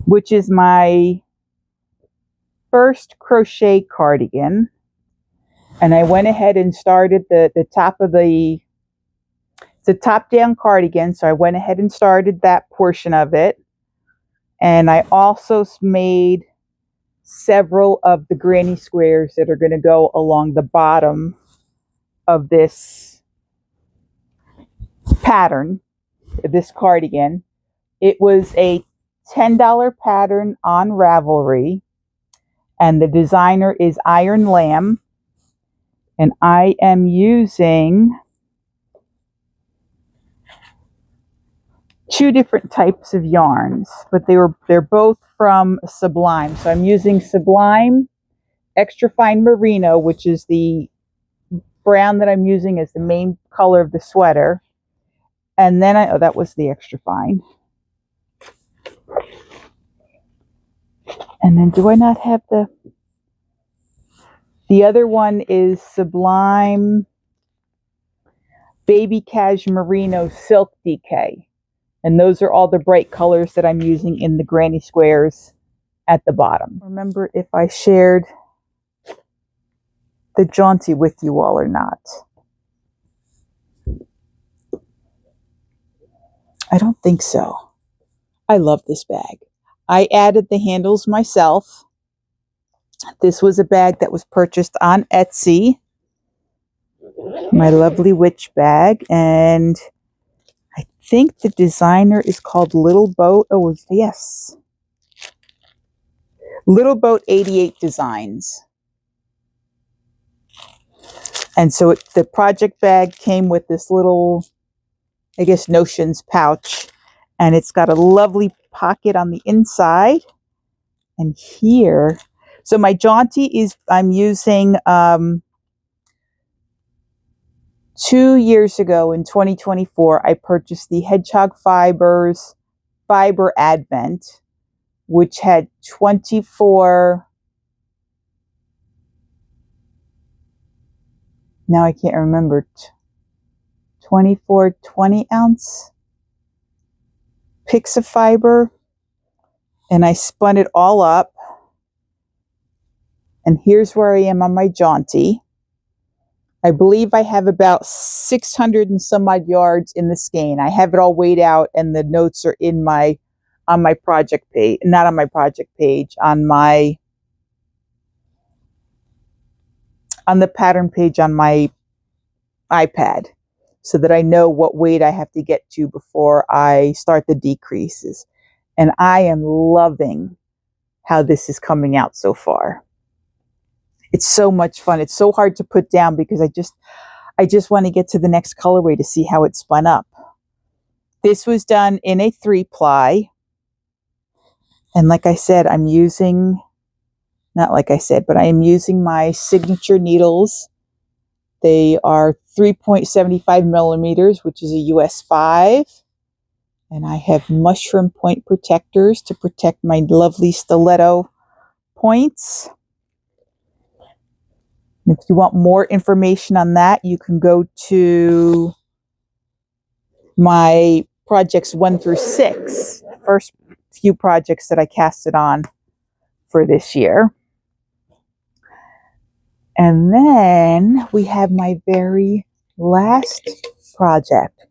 which is my first crochet cardigan. And I went ahead and started the top of it's a top-down cardigan, so I went ahead and started that portion of it. And I also made several of the granny squares that are going to go along the bottom of this pattern, this cardigan. It was a $10 pattern on Ravelry, and the designer is Iron Lamb. And I am using two different types of yarns, but they're both from Sublime. So I'm using Sublime Extra Fine Merino, which is the brown that I'm using as the main color of the sweater. And then oh, that was the Extra Fine. And then do I not have the other one is Sublime Baby Cash Merino Silk DK. And those are all the bright colors that I'm using in the granny squares at the bottom. Remember if I shared the jaunty with you all or not. I don't think so. I love this bag. I added the handles myself. This was a bag that was purchased on Etsy. My lovely witch bag. And I think the designer is called Little Boat. Oh, yes. Little Boat 88 Designs. And so the project bag came with this little, I guess, notions pouch. And it's got a lovely pocket on the inside. And here, so my jaunty is, I'm using 2 years ago in 2024, I purchased the Hedgehog Fibers Fiber Advent, which had 24, now I can't remember, 24 20-ounce picks of fiber. And I spun it all up. And here's where I am on my jaunty. I believe I have about 600 and some odd yards in the skein. I have it all weighed out, and the notes are in on my project page, not on my project page, on the pattern page on my iPad, so that I know what weight I have to get to before I start the decreases. And I am loving how this is coming out so far. It's so much fun. It's so hard to put down because I just want to get to the next colorway to see how it's spun up. This was done in a 3-ply. And like I said, I am using my signature needles. They are 3.75 millimeters, which is a US 5. And I have mushroom point protectors to protect my lovely stiletto points. If you want more information on that, you can go to my projects 1 through 6, first few projects that I casted on for this year. And then we have my very last project,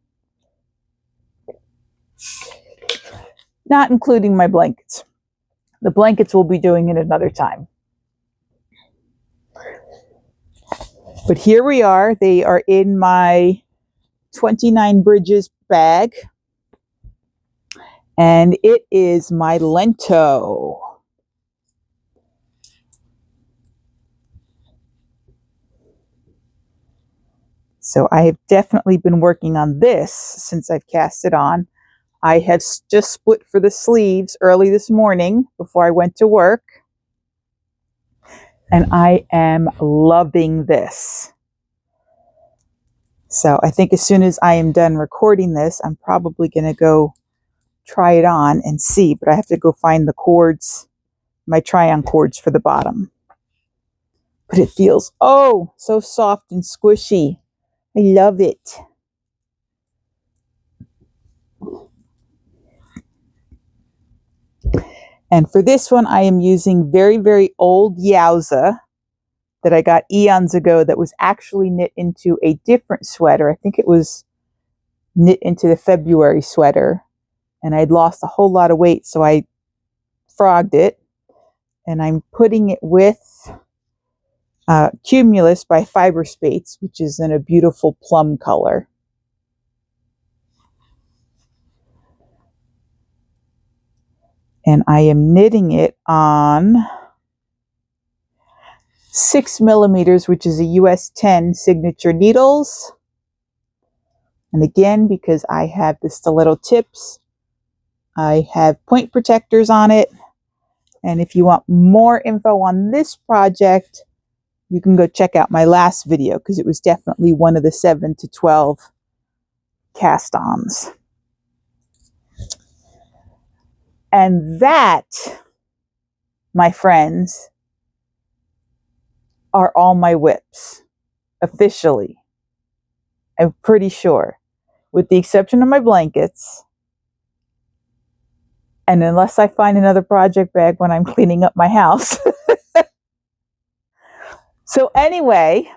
not including my blankets. The blankets we'll be doing at another time. But here we are. They are in my 29 Bridges bag. And it is my Lento. So I have definitely been working on this since I've cast it on. I have just split for the sleeves early this morning before I went to work. And I am loving this. So I think as soon as I am done recording this, I'm probably going to go try it on and see. But I have to go find the cords, my try-on cords for the bottom. But it feels, oh, so soft and squishy. I love it. And for this one, I am using very, very old Yowza that I got eons ago that was actually knit into a different sweater. I think it was knit into the February sweater. And I'd lost a whole lot of weight, so I frogged it. And I'm putting it with Cumulus by Fiber Spates, which is in a beautiful plum color. And I am knitting it on 6 millimeters, which is a US 10 signature needles. And again, because I have the stiletto tips, I have point protectors on it. And if you want more info on this project, you can go check out my last video because it was definitely one of the 7 to 12 cast-ons. And that, my friends, are all my WIPs, officially. I'm pretty sure, with the exception of my blankets. And unless I find another project bag when I'm cleaning up my house. So anyway,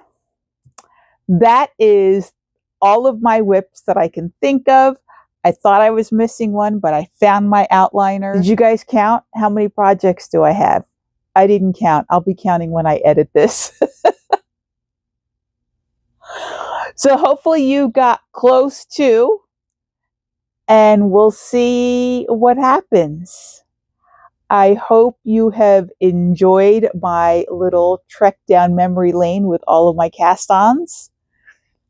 that is all of my WIPs that I can think of. I thought I was missing one, but I found my outliner. Did you guys count? How many projects do I have? I didn't count. I'll be counting when I edit this. So hopefully you got close to, and we'll see what happens. I hope you have enjoyed my little trek down memory lane with all of my cast-ons.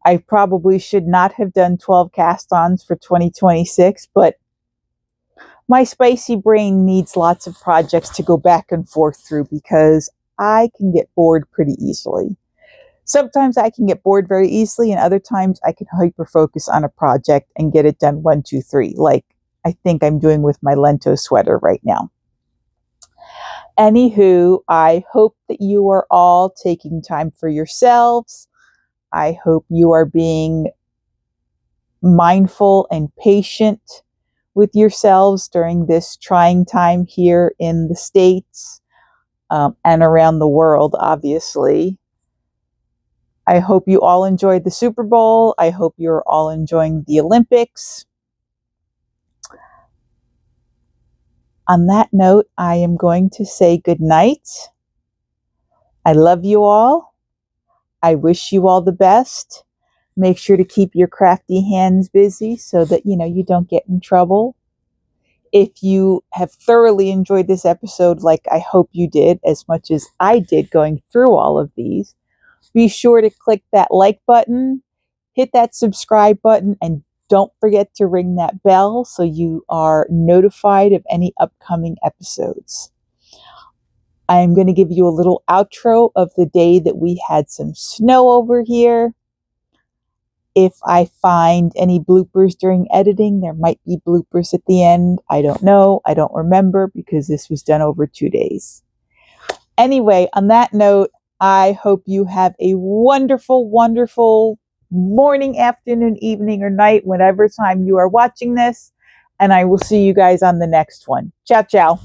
I probably should not have done 12 cast-ons for 2026, but my spicy brain needs lots of projects to go back and forth through because I can get bored pretty easily. Sometimes I can get bored very easily, and other times I can hyper-focus on a project and get it done 1, 2, 3, like I think I'm doing with my Lento sweater right now. Anywho, I hope that you are all taking time for yourselves. I hope you are being mindful and patient with yourselves during this trying time here in the States and around the world, obviously. I hope you all enjoyed the Super Bowl. I hope you're all enjoying the Olympics. On that note, I am going to say good night. I love you all. I wish you all the best. Make sure to keep your crafty hands busy so that, you don't get in trouble. If you have thoroughly enjoyed this episode, like I hope you did, as much as I did going through all of these, be sure to click that like button, hit that subscribe button, and don't forget to ring that bell so you are notified of any upcoming episodes. I am going to give you a little outro of the day that we had some snow over here. If I find any bloopers during editing, there might be bloopers at the end. I don't know. I don't remember because this was done over 2 days. Anyway, on that note, I hope you have a wonderful, wonderful morning, afternoon, evening, or night, whatever time you are watching this. And I will see you guys on the next one. Ciao, ciao.